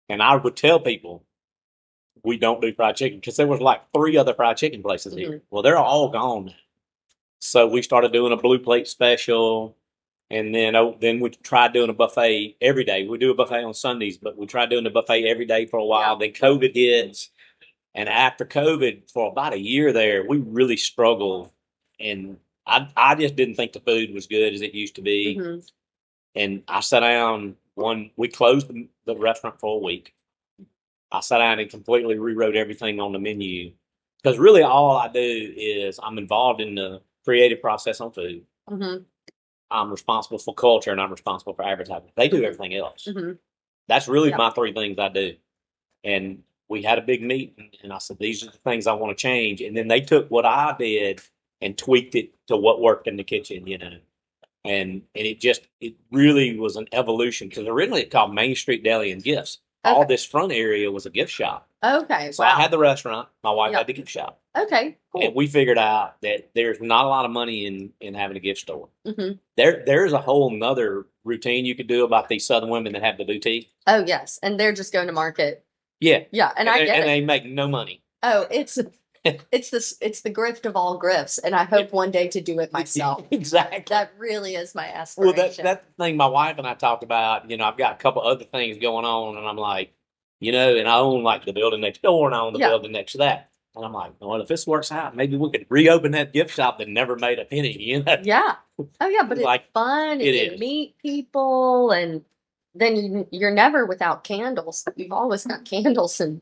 And I would tell people we don't do fried chicken because there was like 3 other fried chicken places here. Well, they're all gone now. So we started doing a blue plate special, and then we tried doing a buffet every day. We do a buffet on Sundays, but we tried doing a buffet every day for a while. Yeah. Then COVID hits, and after COVID, for about a year there, we really struggled, and I just didn't think the food was good as it used to be. Hmm. And I sat down we closed the restaurant for a week. I sat down and completely rewrote everything on the menu because really all I do is I'm involved in the creative process on food. Hmm. I'm responsible for culture and I'm responsible for advertising. They do everything else. Hmm. That's really Yeah. my 3 things I do. And we had a big meeting and I said, these are the things I want to change. And then they took what I did and tweaked it to what worked in the kitchen, And it really was an evolution because originally it called Main Street Deli and Gifts. All Okay. this front area was a gift shop. Okay. So I Wow. had the restaurant, my wife Yeah. had the gift shop. Okay. And Cool. we figured out that there's not a lot of money in having a gift store. Hmm. There's a whole nother routine you could do about these Southern women that have the boutique. Oh, yes. And they're just going to market. Yeah. Yeah. And I get and it. they make no money. Oh, it's the grift of all grifts, and I hope one day to do it myself. Exactly. That really is my Well, aspiration. that thing my wife and I talked about, I've got a couple other things going on, and I'm like, and I own like the building next door, and I own the Yeah. building next to that. And I'm like, well, if this works out, maybe we could reopen that gift shop that never made a penny, Yeah. Oh, yeah, but it's Like, fun, and it you is. meet people, and then you're never without candles. You've always got candles and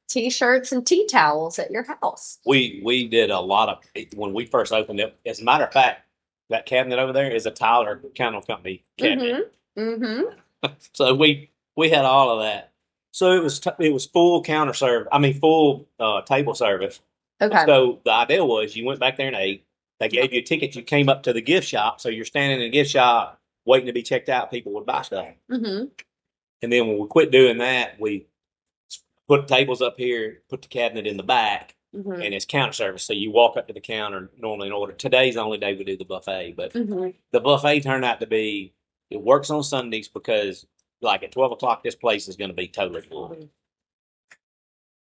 T-shirts and tea towels at your house. We did a lot of when we first opened it. As a matter of fact, that cabinet over there is a Tyler Candle Company cabinet. Mm-hmm. So we had all of that. So it was full counter serve. I mean full table service. Okay. So the idea was you went back there and ate. They gave you a ticket. You came up to the gift shop. So you're standing in the gift shop waiting to be checked out. People would buy stuff. Mm-hmm. And then when we quit doing that, we put tables up here, put the cabinet in the back, Mm-hmm. and it's counter service. So you walk up to the counter normally and order. Today's the only day we do the buffet, but Mm-hmm. the buffet turned out to be, it works on Sundays because like at 12 o'clock, this place is going to be totally full.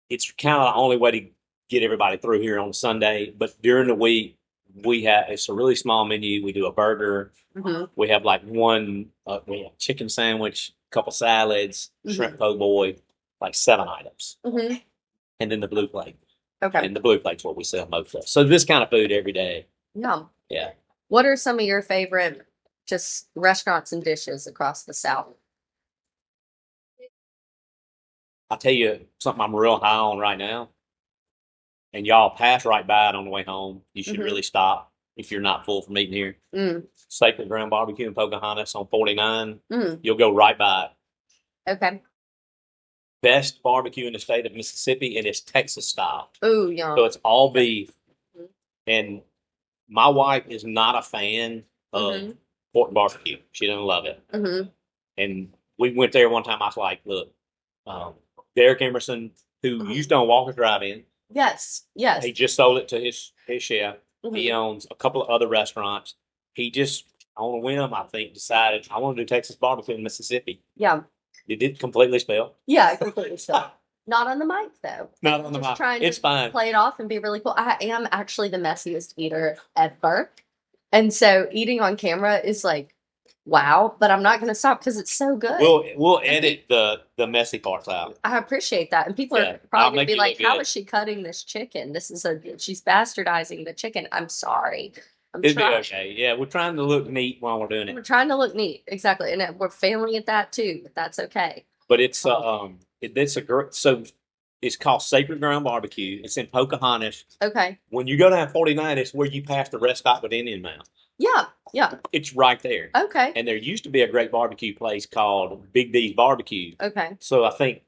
It's kind of the only way to get everybody through here on Sunday. But during the week, it's a really small menu. We do a burger. Mm-hmm. We have like we have chicken sandwich, a couple salads, shrimp po' boy, like 7 items. Mm-hmm. And then the blue plate. Okay. And the blue plate's what we sell most of. So this kind of food every day. Yeah. Yeah. What are some of your favorite just restaurants and dishes across the South? I'll tell you something I'm real high on right now. And y'all pass right by it on the way home. You should Mhm. really stop if you're not full from eating here. Mm. Sacred Ground Barbecue in Pocahontas on 49. Mm. You'll go right by it. Okay. Best barbecue in the state of Mississippi, and it's Texas style. Ooh, yum. So it's all beef. Mhm. And my wife is not a fan of Mhm. pork barbecue. She doesn't love it. Mm-hmm. And we went there one time. I was like, look, Derek Emerson, who Mhm. used to own Walker's Drive-In, Yes. Yes. he just sold it to his chef. Mhm. He owns a couple of other restaurants. on a whim, I think, decided I want to do Texas barbecue in Mississippi. Yeah. It did completely spell. Yeah, completely so. Not on the mic though. Not on the Just mic. trying It's to fine. play it off and be really cool. I am actually the messiest eater ever. And so eating on camera is like, wow, but I'm not going to stop because it's so good. We'll edit the messy parts out. I appreciate that. And people Yeah, are I'll probably going to make be you like, look how good. is she cutting this chicken? She's bastardizing the chicken. I'm sorry. I'm It'd be trying. okay. Yeah, we're trying to look neat while we're doing We're it. trying to look neat. Exactly. And we're failing at that too, but that's okay. But it's it's a great. So it's called Sacred Ground Barbecue. It's in Pocahontas. Okay. When you go down 49, it's where you pass the rest stop with Indian Mound. Yeah. Yeah. It's right there. Okay. And there used to be a great barbecue place called Big D's Barbecue. Okay. So I think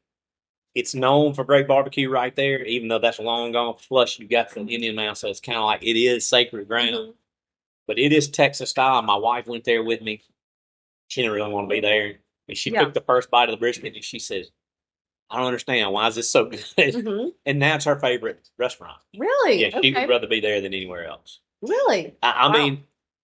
it's known for great barbecue right there, even though that's long gone. Plus, you got the Indian Mound, so it's kind of like it is sacred ground. Mm-hmm. But it is Texas style. My wife went there with me. She didn't really want to be there. And she took the first bite of the brisket and she says, I don't understand. Why is this so good? Mm-hmm. And now it's her favorite restaurant. Really? Yeah, she would rather be there than anywhere else. Really? I mean,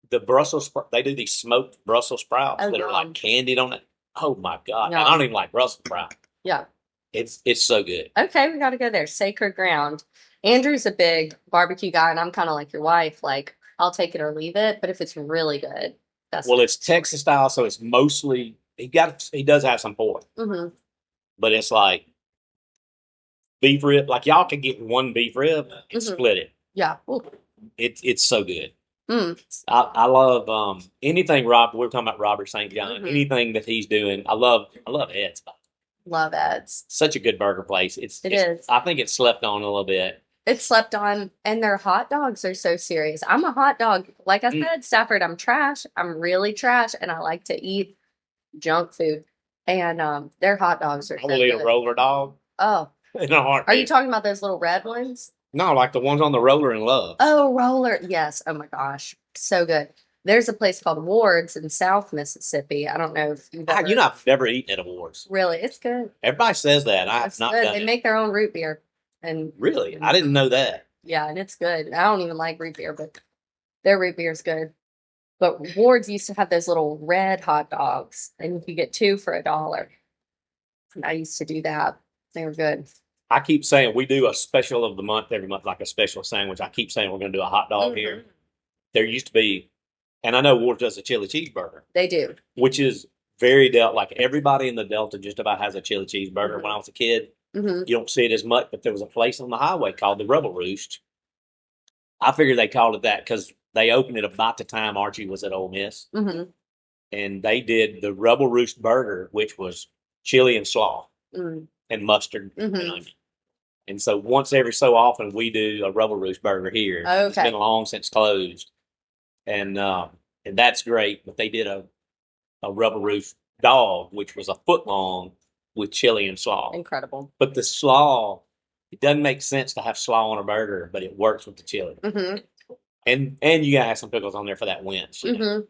the Brussels, they do these smoked Brussels sprouts that are like candied on it. Oh my God. I don't even like Brussels sprouts. Yeah. It's so good. Okay, we got to go there. Sacred ground. Andrew's a big barbecue guy, and I'm kind of like your wife. Like, I'll take it or leave it, but if it's really good, that's well, it's Texas style, so it's mostly he does have some pork, but it's like beef rib. Like y'all can get one beef rib and split it. Yeah, it's so good. I love anything Rob. We're talking about Robert St. John. Anything that he's doing, I love Ed's. Love Ed's. Such a good burger place. It is. I think it's slept on a little bit. It's slept on, and their hot dogs are so serious. I'm a hot dog. Like I said, Stafford, I'm trash. I'm really trash, and I like to eat junk food. And their hot dogs are I will eat a roller dog. Oh. In a heartbeat. Are you talking about those little red ones? No, like the ones on the roller in Love. Oh, roller. Yes. Oh my gosh. So good. There's a place called Ward's in South Mississippi. I don't know if you've ever... I've never eaten at a Ward's. Really? It's good. Everybody says that. I have not done it. They make their own root beer. And really? I didn't know that. Yeah, and it's good. I don't even like root beer, but their root beer is good. But Ward's used to have those little red hot dogs, and you could get 2 for $1. And I used to do that. They were good. I keep saying we do a special of the month every month, like a special sandwich. I keep saying we're going to do a hot dog here. There used to be, and I know Ward does a chili cheeseburger. They do. Which is very like everybody in the Delta just about has a chili cheeseburger. When I was a kid, you don't see it as much, but there was a place on the highway called the Rebel Roost. I figured they called it that because they opened it about the time Archie was at Ole Miss. And they did the Rebel Roost burger, which was chili and slaw and mustard and onion. And so once every so often we do a Rebel Roost burger here. Okay. It's been long since closed. And that's great. But they did a Rebel Roost dog, which was a foot long with chili and slaw. Incredible. But the slaw, it doesn't make sense to have slaw on a burger, but it works with the chili. And you gotta have some pickles on there for that winch. Man.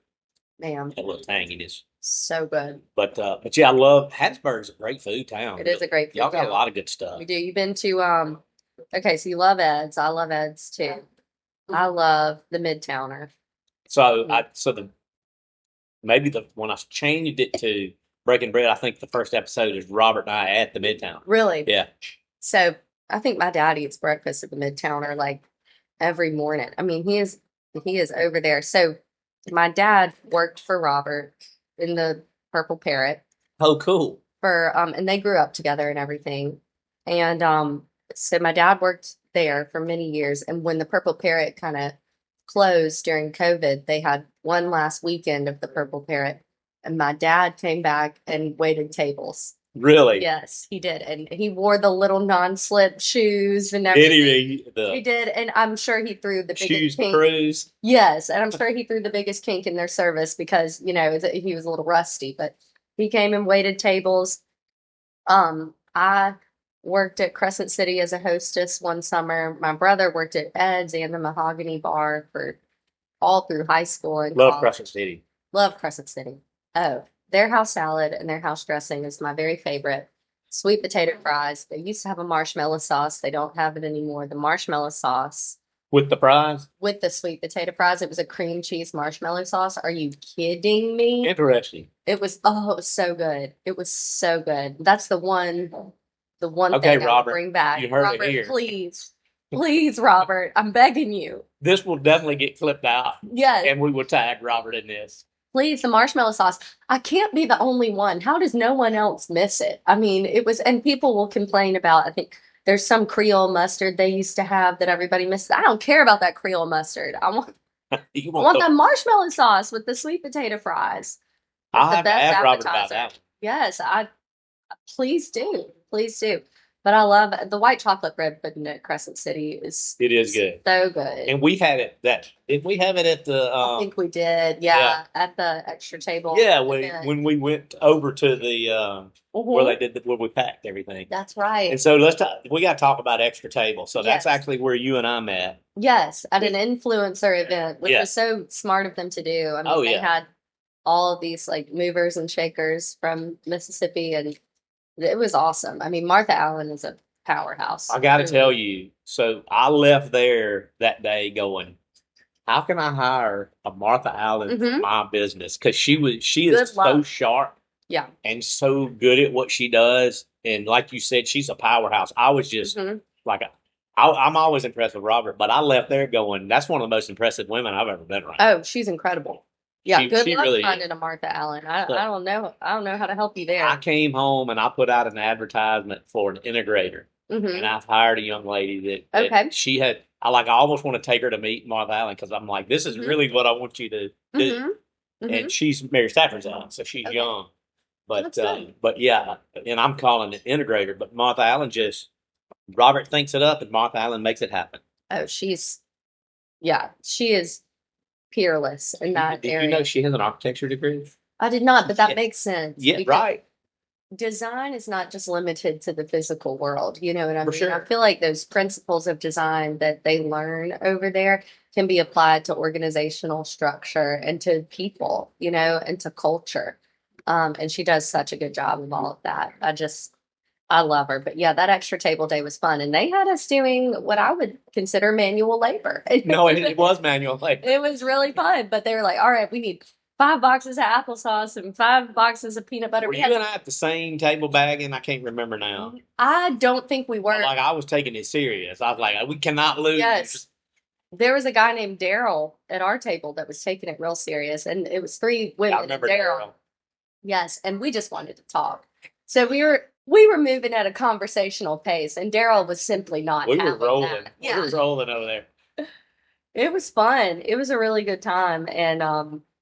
That little tanginess. So good. But yeah, I love Hattiesburg's a great food town. It is a great food town. Y'all got a lot of good stuff. We do. You've been to okay, so you love Ed's. I love Ed's too. I love the Midtowner. So when I changed it to Breaking Bread, I think the first episode is Robert and I at the Midtown. Really? Yeah. So I think my dad eats breakfast at the Midtowner like every morning. I mean, he is over there. So my dad worked for Robert in the Purple Parrot. Oh, cool. And they grew up together and everything. And so my dad worked there for many years. And when the Purple Parrot kind of closed during COVID, they had one last weekend of the Purple Parrot. And my dad came back and waited tables. Really? Yes, he did. And he wore the little non-slip shoes and everything. He did. And I'm sure he threw the biggest kink. Cruise. Yes. And I'm sure he threw the biggest kink in their service because, he was a little rusty. But he came and waited tables. I worked at Crescent City as a hostess one summer. My brother worked at Ed's and the Mahogany Bar for all through high school and college. Crescent City. Love Crescent City. Oh, their house salad and their house dressing is my very favorite. Sweet potato fries. They used to have a marshmallow sauce. They don't have it anymore. The marshmallow sauce with the fries. with the sweet potato fries. It was a cream cheese marshmallow sauce. Are you kidding me? Interesting. It was, oh, it was so good. It was so good. That's the one Okay, thing I would Robert, bring back. you heard it Robert, here. please, please, Robert, I'm begging you. This will definitely get clipped out, Yes, and we will tag Robert in this. please, the marshmallow sauce. I can't be the only one. How does no one else miss it? I mean, it was, and people will complain about, I think there's some Creole mustard they used to have that everybody misses. I don't care about that Creole mustard. You I want want the? the marshmallow sauce with the sweet potato fries. It's I'll the have to best ask Robert about appetizer. that one. Yes, I please do. Please do. But I love the white chocolate bread pudding at Crescent City It is is good, so good. and we had it. That did we have it at the? I think we did, Yeah, yeah, at the extra table yeah. event. When we went over to the where Hmm. they did where we packed everything, That's and right. so let's talk. We got to talk about extra table. So that's Yes. actually where you and I met. Yes, at an We, influencer event, which yeah. was so smart of them to do. I mean, Oh they yeah. had all of these like movers and shakers from Mississippi, and it was awesome. I mean, Martha Allen is a powerhouse. I got to tell Truly. you. So I left there that day going, how can I hire a Martha Allen for Hmm. my business? Because she is Good so luck. sharp Yeah. and so good at what she does. And like you said, she's a powerhouse. I was just Hmm. like, I'm always impressed with Robert, but I left there going, that's one of the most impressive women I've ever been around. Oh, she's incredible. Yeah, good She luck really is. finding a Martha Allen. I, Look, I don't know. I don't know how to help you I there. came home and I put out an advertisement for an integrator, and Hmm. I've hired a young lady that Okay. she had. I almost want to take her to meet Martha Allen because I'm like, this is Hmm. really what I want you to do. Hmm. Hmm. And she's Mary Stafford's son, so she's Okay. young. But That's good. but yeah, and I'm calling it integrator. But Martha Allen just Robert thinks it up, and Martha Allen makes it happen. Oh, yeah, she is peerless in that Did you know area. she has an architecture degree? I did not, but that Yeah, makes sense yeah, because right, design is not just limited to the physical world. You know what I for mean? I sure. feel like those principles of design that they learn over there can be applied to organizational structure and to people, and to culture. And she does such a good job of all of that. I love her. But yeah, that extra table day was fun. And they had us doing what I would consider manual labor. No, it was manual labor. It was really fun. But they were like, all right, we need 5 boxes of applesauce and 5 boxes of peanut butter. Were We you had, and I at the same table bagging? I can't remember now. I don't think we were. Like I was taking it serious. I was like, we cannot Yes. lose. There was a guy named Daryl at our table that was taking it real serious. And it was three I women and remember Daryl. Daryl. Yes. And we just wanted to talk. So we were moving at a conversational pace, and Daryl was simply not We were having rolling. that. We Yeah. were rolling over there. It was fun. It was a really good time. And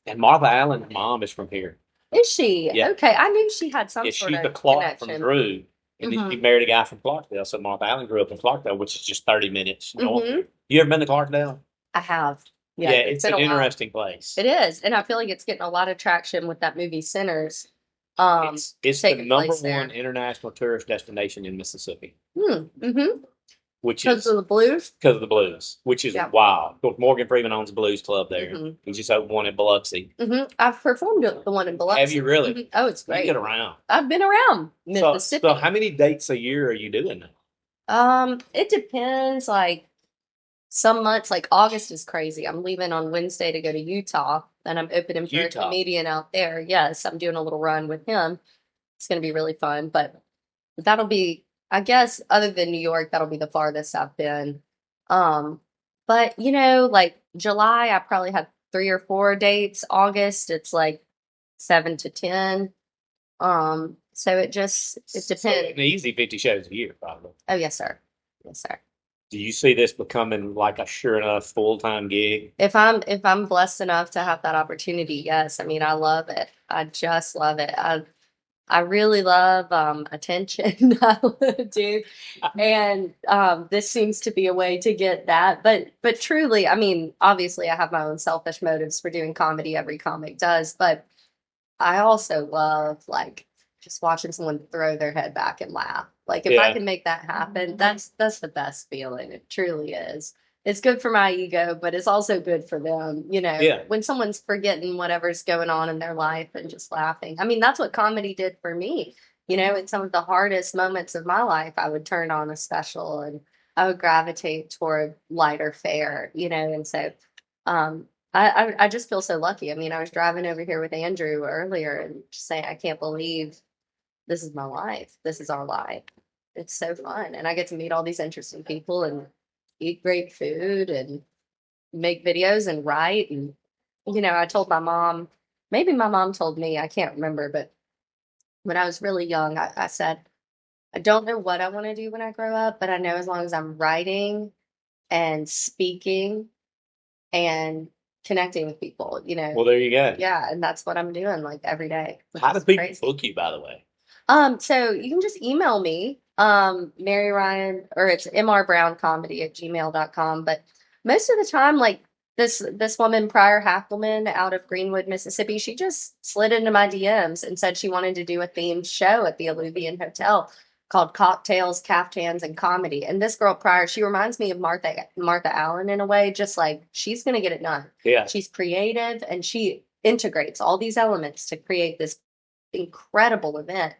And Martha Allen's mom is from here. is she? Yeah. Okay. I knew she had some Yeah, sort she's the of Clark from connection. Drew. And Hmm. he married a guy from Clarksdale. So Martha Allen grew up in Clarksdale, which is just 30 minutes north. Hmm. You ever been to Clarksdale? I have. Yeah, Yeah, it's it's been an a while. interesting place. It is, and I feel like it's getting a lot of traction with that movie Sinners. It's the Taking number place one there. international tourist destination in Mississippi, Mm-hmm. which Because is of the blues. because of the blues, which is Yeah. wild. Of course, Morgan Freeman owns a blues club there. Hmm. He just opened one in Biloxi. Hmm. I've performed at the one in Biloxi. Have you really? Mhm. Oh, it's You great. get around. I've been around So Mississippi. how many dates a year are you doing now? It depends. Like some months, like August is crazy. I'm leaving on Wednesday to go to Utah, and I'm opening for a Utah. comedian out there. Yes, I'm doing a little run with him. It's going to be really fun, but that'll be, I guess, other than New York, that'll be the farthest I've been. Um, but like July, I probably had 3 or 4 dates. August, it's like 7 to 10. So it So depends. an easy 50 shows a year, probably. Oh, yes, sir. Yes, sir. Do you see this becoming like a sure enough full-time gig? If I'm blessed enough to have that opportunity, yes. I mean, I love it. I just love it. I really love attention. I do, and this seems to be a way to get that. But truly, I mean, obviously, I have my own selfish motives for doing comedy. Every comic does, but I also love like just watching someone throw their head back and laugh. Like if I Yeah, can make that happen, that's the best feeling. It truly is. It's good for my ego, but it's also good for them. yeah, When someone's forgetting whatever's going on in their life and just laughing. I mean, that's what comedy did for me. In some of the hardest moments of my life, I would turn on a special and I would gravitate toward lighter fare, and so I just feel so lucky. I mean, I was driving over here with Andrew earlier and just saying, I can't believe this is my life. This is our life. It's so fun. And I get to meet all these interesting people and eat great food and make videos and write. And, I told my mom, maybe my mom told me, I can't remember, but when I was really young, I said, I don't know what I want to do when I grow up, but I know as long as I'm writing and speaking and connecting with people, Well, there you go. yeah, and that's what I'm doing like every day, which How do is people crazy. book you, by the way? So you can just email me, Mary Ryan, or it's mrbrown@gmail.com. But most of the time, like this woman, Prior Hackelman out of Greenwood, Mississippi, she just slid into my DMs and said she wanted to do a themed show at the Alluvian Hotel called Cocktails, Caftans, and Comedy. And this girl Prior, she reminds me of Martha Allen in a way, just like she's gonna get it done. Yeah. She's creative and she integrates all these elements to create this incredible event.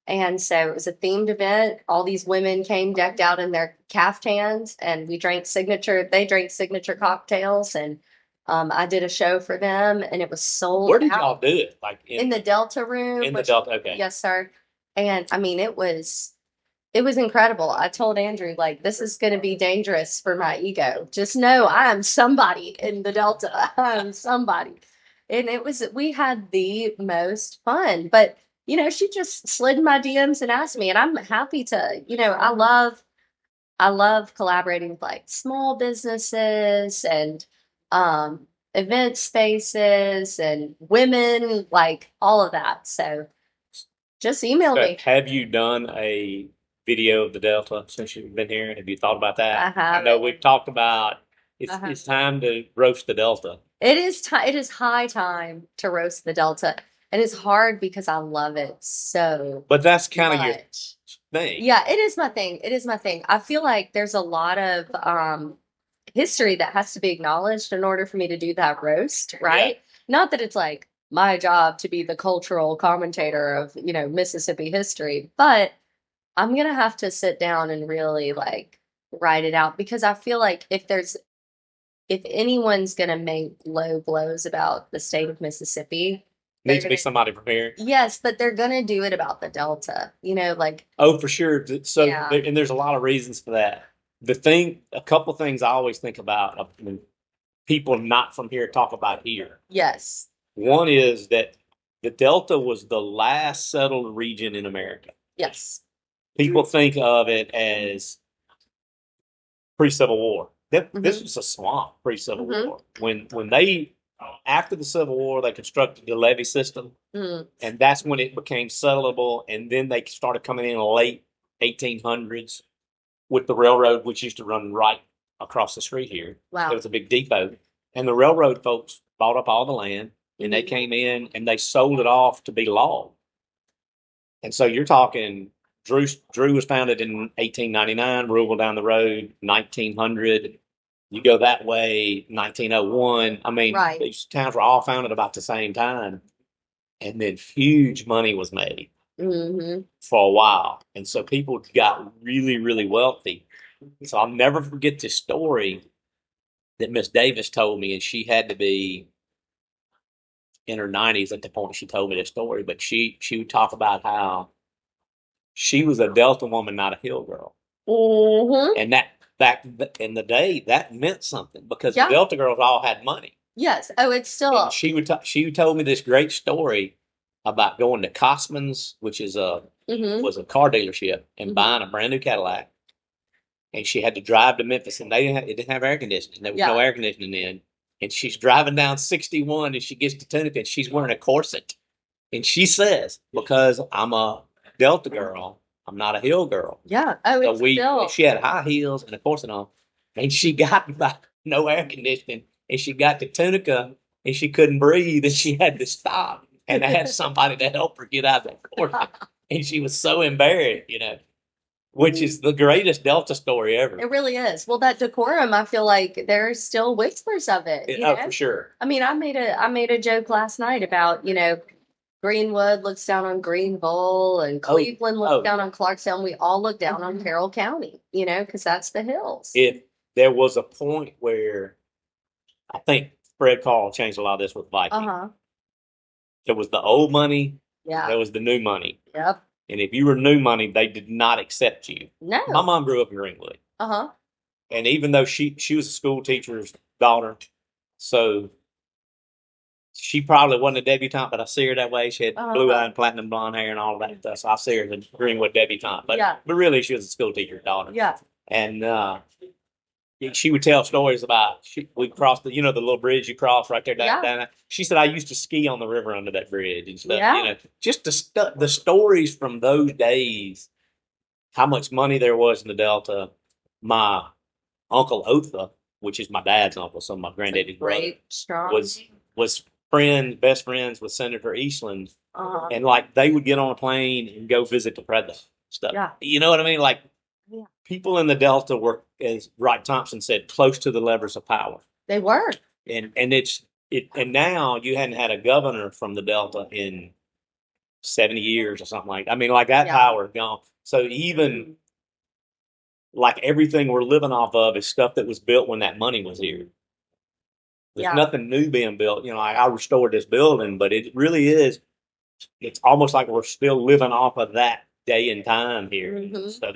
And so it was a themed event. All these women came decked out in their caftans, and they drank signature cocktails. And I did a show for them, and it was sold Where did out y'all do it? Like in the Delta room. in the Delta? Okay. Yes, sir. And I mean, it was incredible. I told Andrew, like, this is going to be dangerous for my ego. Just know I am somebody in the Delta. I am somebody. And we had the most fun. But, she just slid in my DMs and asked me. And I'm happy to, I love collaborating with like small businesses and event spaces and women, like all of that. So just email So me. have you done a video of the Delta since you've been here? Have you thought about that? I I know haven't. we've talked about I it's haven't. time to roast the Delta, It is high time to roast the Delta. And it's hard because I love it so but that's kind of your much. thing. Yeah, it is my thing. It is my thing. I feel like there's a lot of history that has to be acknowledged in order for me to do that roast, right? Yeah. Not that it's like my job to be the cultural commentator of, Mississippi history, but I'm gonna have to sit down and really like write it out because I feel like if anyone's gonna make low blows about the state of Mississippi, they're Needs to be gonna somebody prepared. yes, but they're gonna do it about the Delta, like Oh, for sure. So, yeah, and there's a lot of reasons for that. A couple things I always think about when people not from here talk about here. yes, One is that the Delta was the last settled region in America. yes, People think of it as pre-Civil War. This hmm was a swamp pre-Civil hmm War. When they after the Civil War, they constructed the levee system, mm, and that's when it became settlable. And then they started coming in the late 1800s with the railroad, which used to run right across the street here. There wow, was a big depot, and the railroad folks bought up all the land, and they hmm came in and they sold it off to be logged. And so you're talking Drew was founded in 1899, Ruleville down the road, 1900. You go that way, 1901. I mean, right, these towns were all founded about the same time. And then huge money was made hmm for a while. And so people got really, really wealthy. So I'll never forget this story that Miss Davis told me, and she had to be in her 90s at the point she told me this story. But she would talk about how she was a Delta woman, not a Hill girl. hmm And that back in the day, that meant something because the yeah, Delta girls all had money. yes. Oh, it's And still, she told me this great story about going to Cosman's, which is hmm was a car dealership, and hmm buying a brand new Cadillac. And she had to drive to Memphis, and it didn't have air conditioning. There was no yeah, air conditioning in. And she's driving down 61, and she gets to Tunica, and she's wearing a corset. And she says, "Because I'm a Delta girl, I'm not a Hill girl." yeah. Oh, So it's still, she had high heels and a corset on, and she got about no air conditioning, and she got to Tunica, and she couldn't breathe, and she had to stop and ask somebody to help her get out of that corset, and she was so embarrassed, which is the greatest Delta story ever. it really is. Well, that decorum, I feel like there's still whispers of it, Oh, for sure. I mean, I made a joke last night about, Greenwood looks down on Greenville, and Oh, Cleveland looks oh, down on Clarksdale. We all look down on Carroll County, because that's the hills. if there was a point where I think Fred Carl changed a lot of this with Uh Viking. huh. There was the old money, Yeah. there was the new money. Yep. And if you were new money, they did not accept you. No. My mom grew up in Greenwood. Uh huh. And even though she was a school teacher's daughter, so she probably wasn't a debutante, but I see her that way. She had blue eyed, platinum blonde hair, and all of that stuff. So I see her as a Greenwood debutante. But Yeah. but really, she was a school teacher's daughter. Yeah. And she would tell stories about we crossed the the little bridge you cross right there down. Yeah. She said I used to ski on the river under that bridge and stuff. Yeah. Just the stories from those days, how much money there was in the Delta. My uncle Otha, which is my dad's uncle, so my granddaddy's brother, Great, strong. was best friends with Senator Eastland, Uh-huh. and like they would get on a plane and go visit the president stuff. Yeah. You know what I mean? Like Yeah. people in the Delta were, as Wright Thompson said, close to the levers of power. They were. And and now you hadn't had a governor from the Delta in 70 years or something like that. I mean, like that Yeah. power is gone. So even like everything we're living off of is stuff that was built when that money was here. There's Yeah. nothing new being built. Like I restored this building, but it really is. It's almost like we're still living off of that day and time here. Mhm. So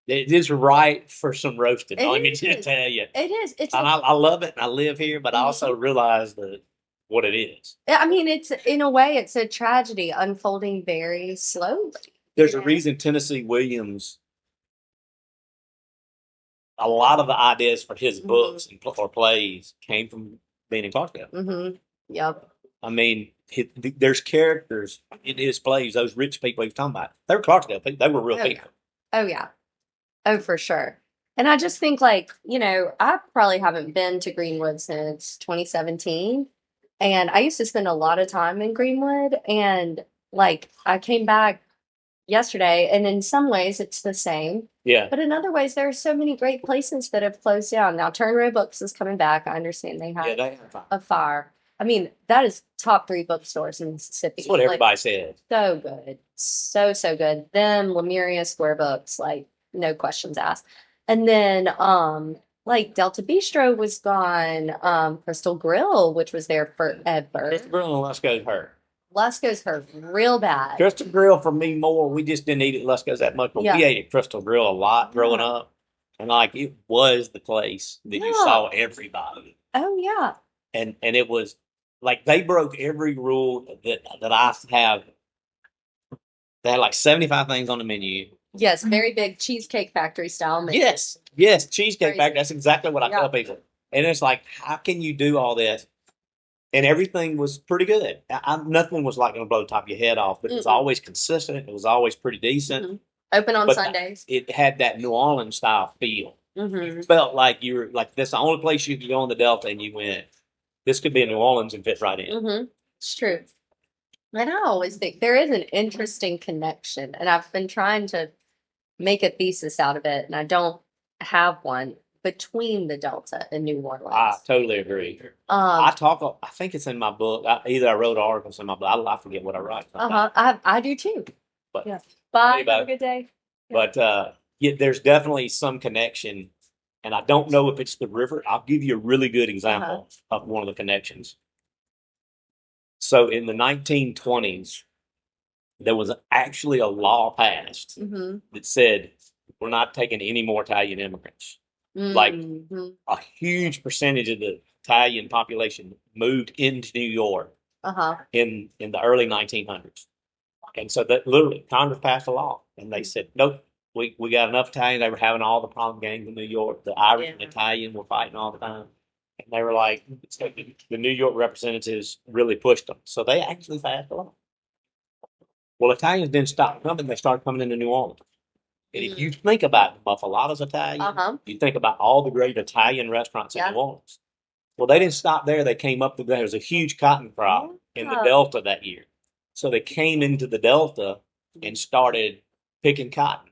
it is right for some roasting. It Let me is. just tell you. It is. It's. And I love it and I live here, but I also realize what it is. I mean, it's in a way, it's a tragedy unfolding very slowly. There's a reason Tennessee Williams, a lot of the ideas for his books or plays came from being in Clarksdale. Mm-hmm. Yep. I mean, there's characters in his plays, those rich people he was talking about. They were Clarksdale people. They were real people. Yeah. Oh, yeah. Oh, for sure. And I just think, like, I probably haven't been to Greenwood since 2017. And I used to spend a lot of time in Greenwood. And, like, I came back yesterday, and in some ways it's the same. Yeah. But in other ways, there are so many great places that have closed down. Now, Turn Row Books is coming back. I understand they have a fire. I mean, that is top 3 bookstores in Mississippi. That's what everybody said. So good. So, so good. Them, Lemuria Square Books, like, no questions asked. And then, like, Delta Bistro was gone. Crystal Grill, which was there forever. Crystal Grill and Lusco's hurt. Lusco's hurt real bad. Crystal Grill for me more. We just didn't eat at Lusco's that much, but we ate at Crystal Grill a lot growing up. And like it was the place that you saw everybody. Oh yeah. And it was like they broke every rule that I have. They had like 75 things on the menu. Yes, very big Cheesecake Factory style menu. Yes, Cheesecake Factory. That's exactly what I tell people. And it's like, how can you do all this? And everything was pretty good. Nothing was like going to blow the top of your head off, but it was always consistent. It was always pretty decent. Open on Sundays. It had that New Orleans style feel. It felt like you were like, that's the only place you could go on the Delta and you went, this could be in New Orleans and fit right in. It's true. And I always think there is an interesting connection, and I've been trying to make a thesis out of it, and I don't have one, between the Delta and New Orleans. I totally agree. I think it's in my book. Either I wrote articles in my book. I forget what I write. I do too. But yeah. Bye. Have a good day. Yeah. But there's definitely some connection, and I don't know if it's the river. I'll give you a really good example of one of the connections. So in the 1920s, there was actually a law passed that said we're not taking any more Italian immigrants. Like a huge percentage of the Italian population moved into New York in the early 1900s. And so that literally Congress passed a law and they said, nope, we got enough Italian. They were having all the problem gangs in New York. The Irish and Italian were fighting all the time. And they were like, the New York representatives really pushed them. So they actually passed a law. Well, Italians didn't stop coming. They started coming into New Orleans. And if you think about Muffalato's Italian, you think about all the great Italian restaurants in New Orleans. Well, they didn't stop there. They came up there was a huge cotton crop in the Delta that year. So they came into the Delta and started picking cotton.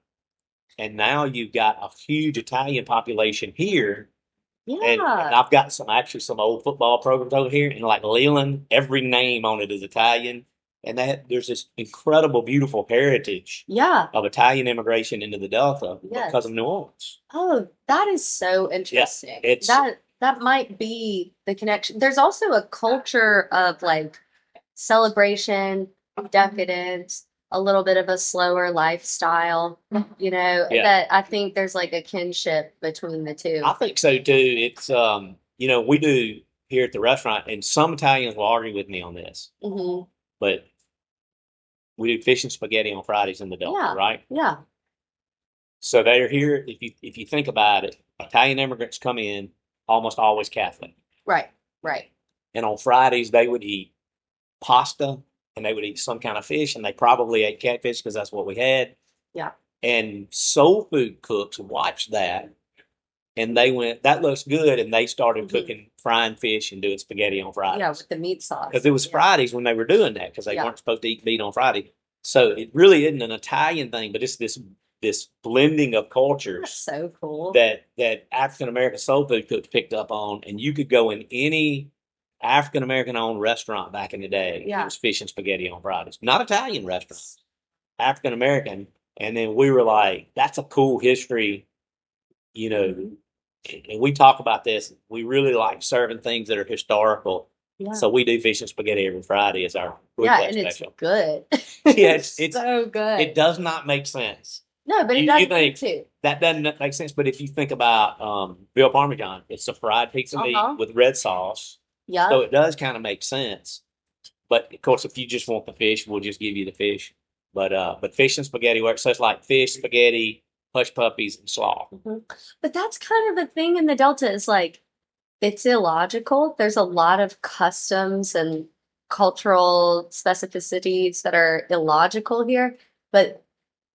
And now you've got a huge Italian population here. Yeah. And I've got some old football programs over here. And like Leland, every name on it is Italian. and there's this incredible, beautiful heritage Yeah. of Italian immigration into the Delta because of New Orleans. Oh, that is so interesting. It's That might be the connection. There's also a culture of like celebration, decadence, a little bit of a slower lifestyle, that I think there's like a kinship between the two. I think so too. It's we do here at the restaurant, and some Italians will argue with me on this, but we do fish and spaghetti on Fridays in the Delta, right? Yeah. So they're here. If you think about it, Italian immigrants come in almost always Catholic. Right. Right. And on Fridays they would eat pasta and they would eat some kind of fish, and they probably ate catfish because that's what we had. Yeah. And soul food cooks watched that, and they went, "That looks good," and they started cooking, frying fish and doing spaghetti on Fridays. Yeah, with the meat sauce. Because it was Fridays when they were doing that, because they weren't supposed to eat meat on Friday. So it really isn't an Italian thing, but it's this blending of cultures. That's so cool. That African American soul food cooks picked up on, and you could go in any African American owned restaurant back in the day. Yeah. It was fish and spaghetti on Fridays. Not Italian restaurants, African American. And then we were like, that's a cool history, and we talk about this. We really like serving things that are historical. Yeah. So we do fish and spaghetti every Friday as our and special. It's good. Yeah, it's so good. It does not make sense. No, but it does too. That doesn't make sense. But if you think about Bill Parmesan, it's a fried piece of meat with red sauce. Yeah. So it does kind of make sense. But of course, if you just want the fish, we'll just give you the fish. But fish and spaghetti works. So it's like fish, spaghetti, hush puppies, and slaw. But that's kind of the thing in the Delta is like, it's illogical. There's a lot of customs and cultural specificities that are illogical here, but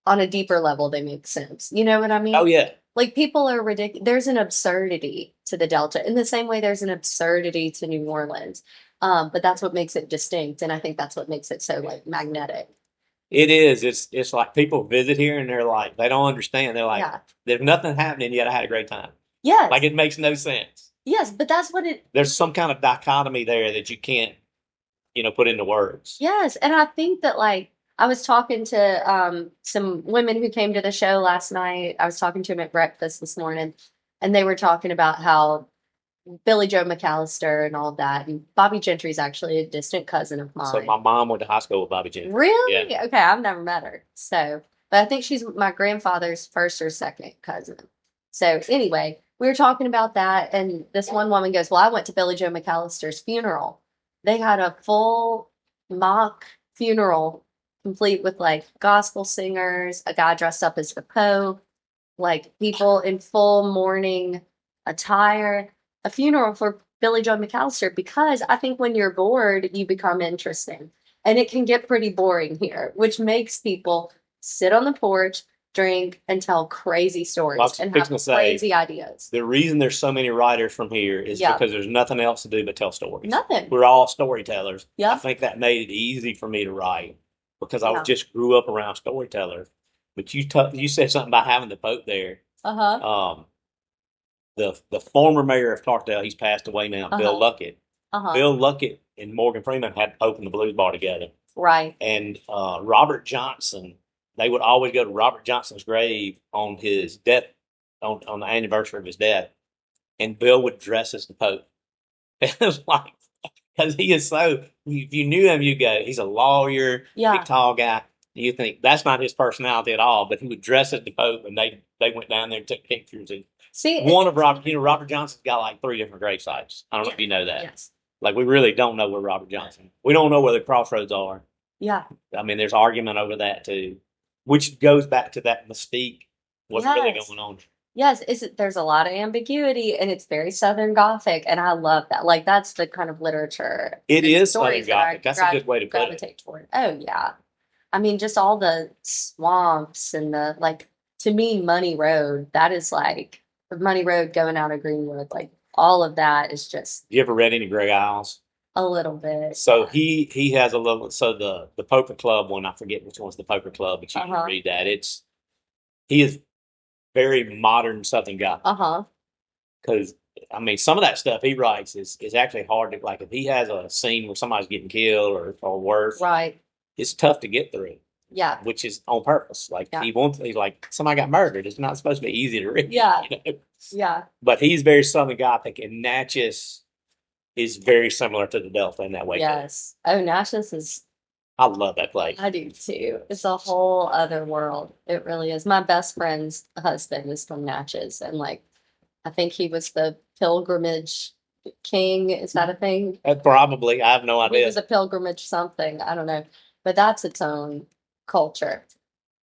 on a deeper level, they make sense. You know what I mean? Oh, yeah. Like people are ridiculous. There's an absurdity to the Delta in the same way there's an absurdity to New Orleans. But that's what makes it distinct. And I think that's what makes it so like magnetic. It is. It's like people visit here and they're like, they don't understand. They're like, there's nothing happening yet. I had a great time. Yes. Like it makes no sense. Yes, but that's what there's some kind of dichotomy there that you can't, put into words. Yes. And I think that like, I was talking to some women who came to the show last night. I was talking to them at breakfast this morning, and they were talking about how Billy Joe McAllister and all that. And Bobby Gentry's actually a distant cousin of mine. So my mom went to high school with Bobby Gentry. Really? Yeah. Okay, I've never met her. So, but I think she's my grandfather's first or second cousin. So anyway, we were talking about that, and this one woman goes, "Well, I went to Billy Joe McAllister's funeral. They had a full mock funeral, complete with like gospel singers, a guy dressed up as the Pope, like people in full mourning attire." A funeral for Billy Joe McAllister, because I think when you're bored, you become interesting. And it can get pretty boring here, which makes people sit on the porch, drink, and tell crazy stories and have crazy ideas. The reason there's so many writers from here is because there's nothing else to do but tell stories. Nothing. We're all storytellers. Yeah. I think that made it easy for me to write because I just grew up around storytellers. But you said something about having the Pope there. The former mayor of Clarkdale, he's passed away now, Bill Luckett. Bill Luckett and Morgan Freeman had opened the Blues Bar together. Right. And Robert Johnson, they would always go to Robert Johnson's grave on his death, on the anniversary of his death, and Bill would dress as the Pope. It was like, because he is so, if you knew him, you go, he's a lawyer, big tall guy. You think that's not his personality at all, but he would dress as the Pope, and they went down there and took pictures. And Robert Johnson's got like 3 different grave sites. I don't know if you know that. Yes. Like we really don't know where Robert Johnson. We don't know where the crossroads are. Yeah. I mean, there's argument over that too, which goes back to that mystique. What's really going on? Yes, there's a lot of ambiguity, and it's very Southern Gothic, and I love that. Like that's the kind of literature. It is Southern Gothic. That's a good way to put it. Toward. Oh yeah, I mean, just all the swamps and the like. To me, Money Road. That is like Money Road going out of Greenwood. Like all of that is just. You ever read any Greg Isles? A little bit. So he has a little. So the Poker Club one, I forget which one's the Poker Club, but you can read that. He is very modern Southern guy. Because I mean, some of that stuff he writes is actually hard to like. If he has a scene where somebody's getting killed or worse, right? it's tough to get through, Yeah. which is on purpose. Like Yeah. he's like somebody got murdered. It's not supposed to be easy to read. Yeah. You know? Yeah. But he's very Southern Gothic, and Natchez is very similar to the Delta in that way. Yes. Oh, Natchez is. I love that place. I do too. It's a whole other world. It really is. My best friend's husband is from Natchez, and like, I think he was the pilgrimage king. Is that a thing? Probably, I have no He idea. was a pilgrimage something. I don't know, but that's its own culture.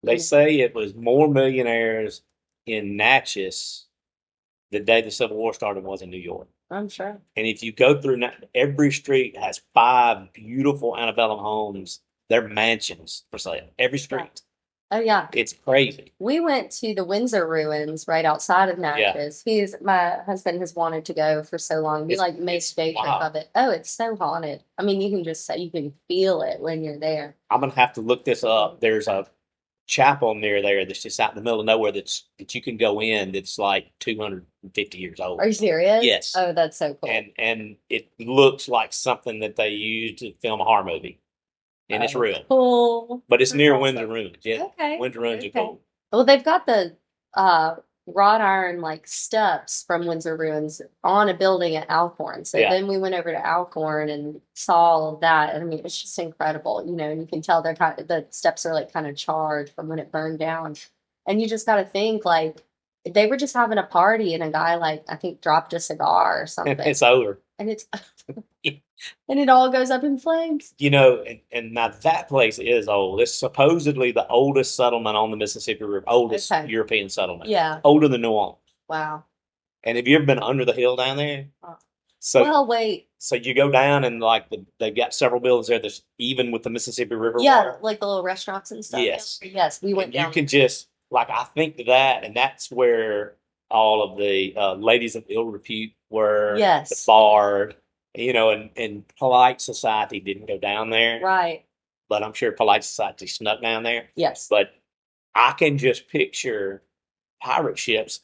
They say it was more millionaires in Natchez the day the Civil War started was in New York. I'm sure. And if you go through every street has 5 beautiful antebellum homes. They're mansions for sale. Every street. Oh yeah. It's crazy. We went to the Windsor ruins right outside of Natchez. My husband has wanted to go for so long. We like made a day trip of it. Oh, it's so haunted. I mean, you can just say you can feel it when you're there. I'm gonna have to look this up. There's a chapel near there that's just out in the middle of nowhere that you can go in that's like 250 years old. Are you serious? Yes. Oh, that's so cool. And it looks like something that they used to film a horror movie. And it's real. Cool. But it's near Windsor Ruins. Yeah. Okay. Windsor Ruins are cool. Well, they've got the wrought iron like steps from Windsor Ruins on a building at Alcorn. So then we went over to Alcorn and saw all of that. I mean, it's just incredible, you know, and you can tell the steps are like kind of charred from when it burned down. And you just got to think like they were just having a party and a guy like I think dropped a cigar or something. It's over. And it's and it all goes up in flames. You know, and now that place is old. It's supposedly the oldest settlement on the Mississippi River, oldest European settlement. Yeah. Older than New Orleans. Wow. And have you ever been under the hill down there? So well, wait. So you go down and like they've got several buildings there that's even with the Mississippi River. Yeah, water. like the little restaurants and stuff. Yes. Yes, we went down. You can just like I think that, and that's where all of the ladies of ill repute were. Yes. The bard. You know, and polite society didn't go down there. Right. But I'm sure polite society snuck down there. Yes. But I can just picture pirate ships,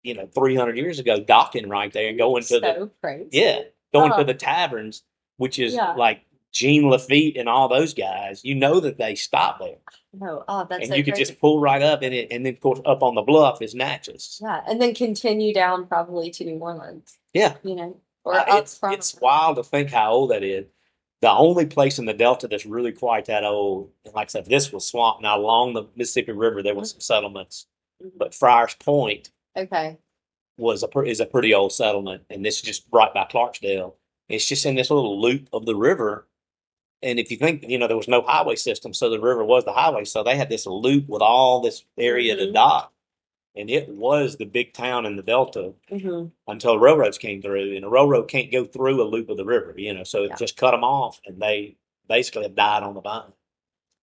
you know, 300 years ago docking right there and going to the taverns, which is like Jean Lafitte and all those guys. You know that they stop there. No, that's and so you could just pull right up in it, and then of course up on the bluff is Natchez. Yeah, and then continue down probably to New Orleans. Yeah. You know. It's wild to think how old that is. The only place in the Delta that's really quite that old, and like I said, this was swamp. Now along the Mississippi River, there was some settlements, but Friars Point, is a pretty old settlement, and this is just right by Clarksdale. It's just in this little loop of the river, and if you think, you know, there was no highway system, so the river was the highway, so they had this loop with all this area to dock. And it was the big town in the Delta until the railroads came through. And the railroad can't go through a loop of the river, you know, so it just cut them off, and they basically have died on the vine.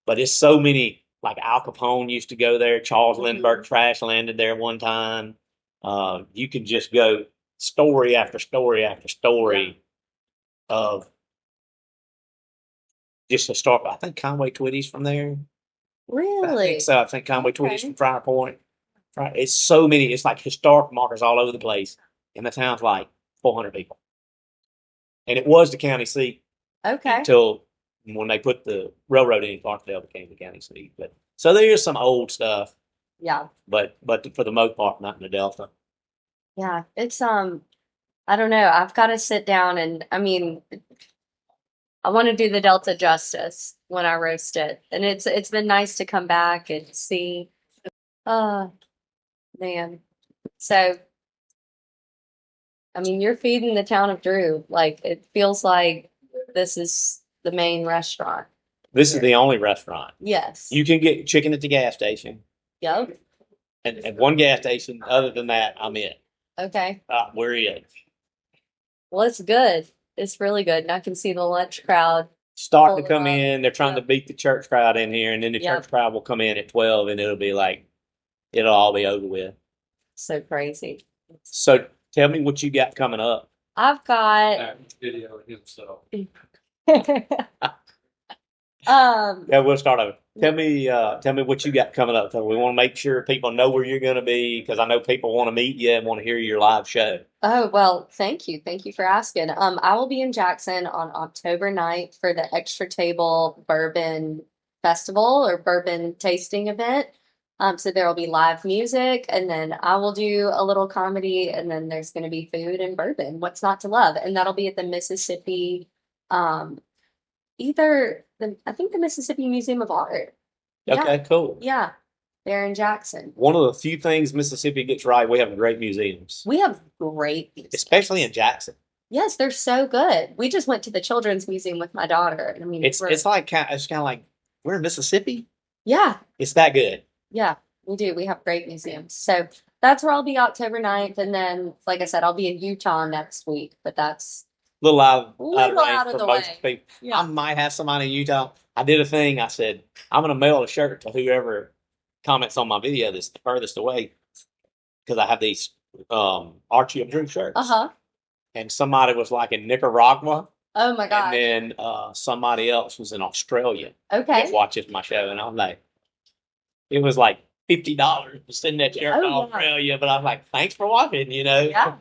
But it's so many, like Al Capone used to go there. Charles Lindbergh crash landed there one time. You can just go story after story after story of just a start. I think Conway Twitty's from there. Really? I think so. I think Conway Twitty's from Friar Point. Right. It's so many. It's like historic markers all over the place, and the town's like 400 people. And it was the county seat. Okay. Until when they put the railroad in, Clarksdale became the county seat. But so there is some old stuff. Yeah. But for the most part, not in the Delta. Yeah, it's I don't know. I've got to sit down and I mean, I want to do the Delta justice when I roast it, and it's been nice to come back and see. Man. So, I mean, you're feeding the town of Drew. Like, it feels like this is the main restaurant. This is the only restaurant. Yes. You can get chicken at the gas station. Yep. And one gas station. Other than that, I'm in. Okay. We're in. Well, it's good. It's really good. And I can see the lunch crowd starting to come in. They're trying to beat the church crowd in here. And then the church crowd will come in at 12, and it'll be like, it'll all be over with. So crazy. So tell me what you got coming up. I've got video himself. Yeah, we'll start over. Tell me what you got coming up. So we want to make sure people know where you're going to be, because I know people want to meet you and want to hear your live show. Oh, well, thank you. Thank you for asking. I will be in Jackson on October 9th for the Extra Table Bourbon festival or bourbon tasting event. So there will be live music, and then I will do a little comedy, and then there's going to be food and bourbon. What's not to love? And that'll be at the Mississippi, um, I think the Mississippi Museum of Art. Yeah, Okay, cool. yeah, there in Jackson. One of the few things Mississippi gets right, we have great museums, We have great museums. especially in Jackson. Yes, they're so good. We just went to the Children's Museum with my daughter. I mean, It's like it's kind of like we're in Mississippi. yeah, It's that good. yeah, we do. We have great museums. So that's where I'll be October 9th. And then, like I said, I'll be in Utah next week, but that's Little out little of out range of for the most way. people. Yeah. I might have somebody in Utah. I did a thing. I said I'm gonna mail a shirt to whoever comments on my video that's the furthest away because I have these Archie of Drew shirts. Uh-huh. And somebody was like in Nicaragua, Oh my gosh. and then somebody else was in Australia Okay. that watches my show, and I'm like, it was like $50 to send that shirt to Oh, yeah. Australia, but I'm like, thanks for watching, Yeah.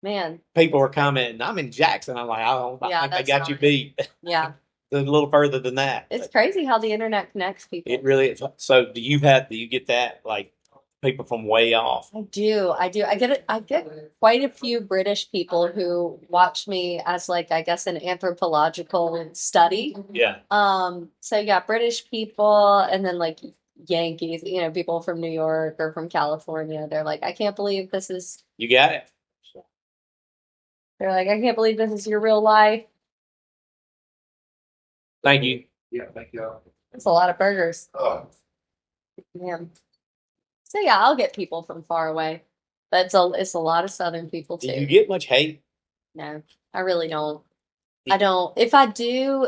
Man. People were commenting, I'm in Jackson. I'm like, I Yeah, think they that's got you nice. beat. Yeah. A little further than that. It's but crazy how the internet connects people. it really is. So do you get that, like people from way off? I do. I do. I get quite a few British people who watch me as like, I guess, an anthropological study. Yeah. So yeah, British people and then like Yankees, people from New York or from California. They're like, I can't believe this is You got it. they're like, I can't believe this is your real life. Thank you. Yeah, thank you. It's a lot of burgers. Oh, Man. So yeah, I'll get people from far away. But it's a lot of Southern people Do too. you get much hate? No, I really don't. I don't. If I do,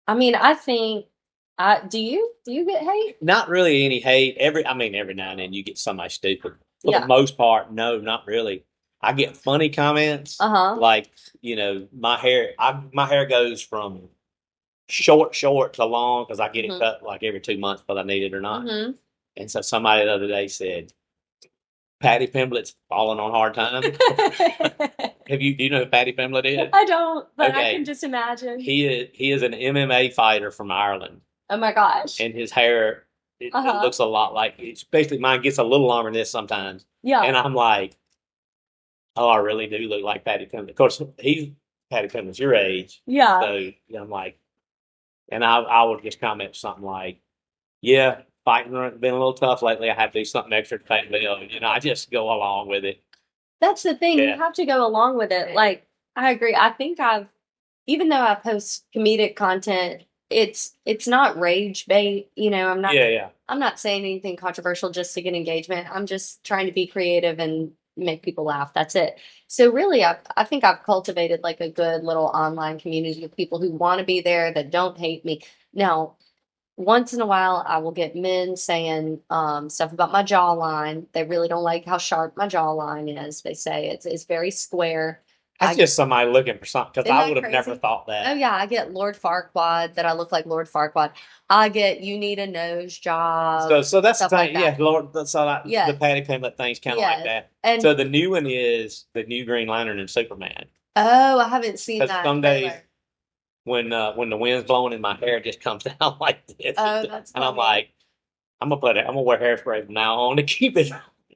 I mean, I think do you get hate? Not really any hate. Every now and then you get somebody stupid. For Yeah. the most part, no, not really. I get funny comments. Uh-huh. Like, my hair goes from short to long because I get it Mhm. cut like every 2 months, whether I need it or not. Hmm. And so somebody the other day said, Patty Pimblett's falling on hard times. Do you know who Patty Pimblett is? I don't, but I Okay. can just imagine. He is an MMA fighter from Ireland. Oh my gosh. And his hair it Uh-huh. looks a lot like it's basically mine gets a little longer than this sometimes. Yeah. And I'm like, oh, I really do look like Patty Pimblett. Of course, Patty Pimblett's your age. Yeah. So I'm like, and I would just comment something like, yeah, fighting been a little tough lately. I have to do something extra to pay the bill. I just go along with it. That's the thing. You Yeah. have to go along with it. Like, I agree. I think even though I post comedic content, it's not rage bait. Yeah. I'm not saying anything controversial just to get engagement. I'm just trying to be creative and make people laugh. That's it. So really, I think I've cultivated like a good little online community of people who want to be there that don't hate me. Now, once in a while, I will get men saying stuff about my jawline. They really don't like how sharp my jawline is. They say it's very square. That's I- just somebody looking for something because Isn't I that would have never crazy? thought Oh that. yeah, I get Lord Farquaad that I look like Lord Farquaad. I get you need a nose job. So that's the stuff like thing. Yeah, that. Lord. So Yeah. the Patty Pimblett thing's kind of Yeah. like that. And So the new one is the new Green Lantern and Superman. oh, I haven't seen 'Cause that some trailer. days when the wind's blowing and my hair just comes down like this, Oh, that's and I'm funny. like, I'm gonna wear hairspray from now on to keep it.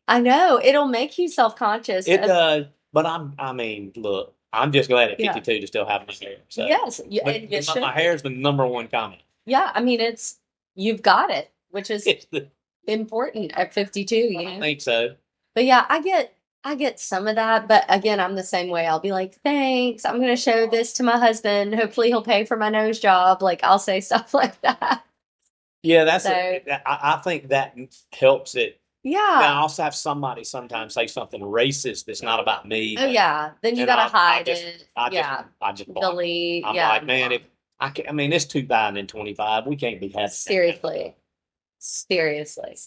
I know it'll make you self-conscious. It does, but I mean, look, I'm just glad at Yeah. 52 to still have my hair. So. Yes, But and you should. my hair is the number one comment. Yeah, I mean you've got it, which is It's the, important at 52. I think so. But yeah, I get some of that, but again, I'm the same way. I'll be like, "Thanks. I'm going to show this to my husband. Hopefully he'll pay for my nose job." Like I'll say stuff like that. Yeah, So- I think that helps it. I Yeah. also have somebody sometimes say something racist that's not about me. Oh yeah. Then you And got to I hide just- it. I just block. Delete. I'm Yeah. like, man, it's 2025. We can't be having that. Seriously. Seriously.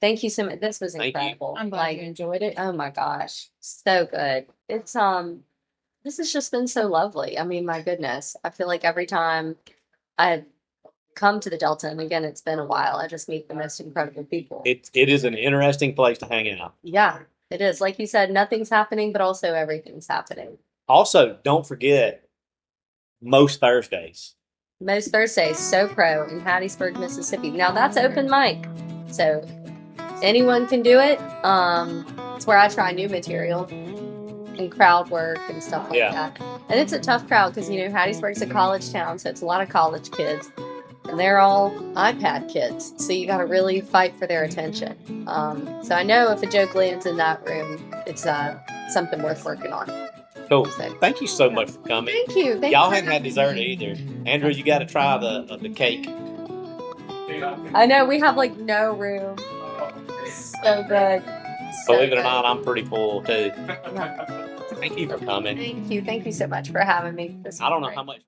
Thank you so much. This was Thank you. incredible. I'm glad Like, you enjoyed it. oh my gosh. So good. It's this has just been so lovely. I mean, my goodness. I feel like every time I come to the Delta, and again, it's been a while, I just meet the most incredible people. It is an interesting place to hang out. Yeah, it is. Like you said, nothing's happening, but also everything's happening. Also, don't forget most Thursdays most Thursdays, So Pro in Hattiesburg, Mississippi. Now that's open mic, so anyone can do it. It's where I try new material and crowd work and stuff like that. And it's a tough crowd because Hattiesburg's a college town, so it's a lot of college kids, and they're all iPad kids. So you got to really fight for their attention. So I know if a joke lands in that room, it's something worth working on. Cool. Thank you so much for coming. Thank you. Y'all hadn't had dessert either. Andrew, you got to try the cake. I know we have like no room. So good. Believe it or not, I'm pretty full too. Thank you for coming. Thank you so much for having me. I don't know how much.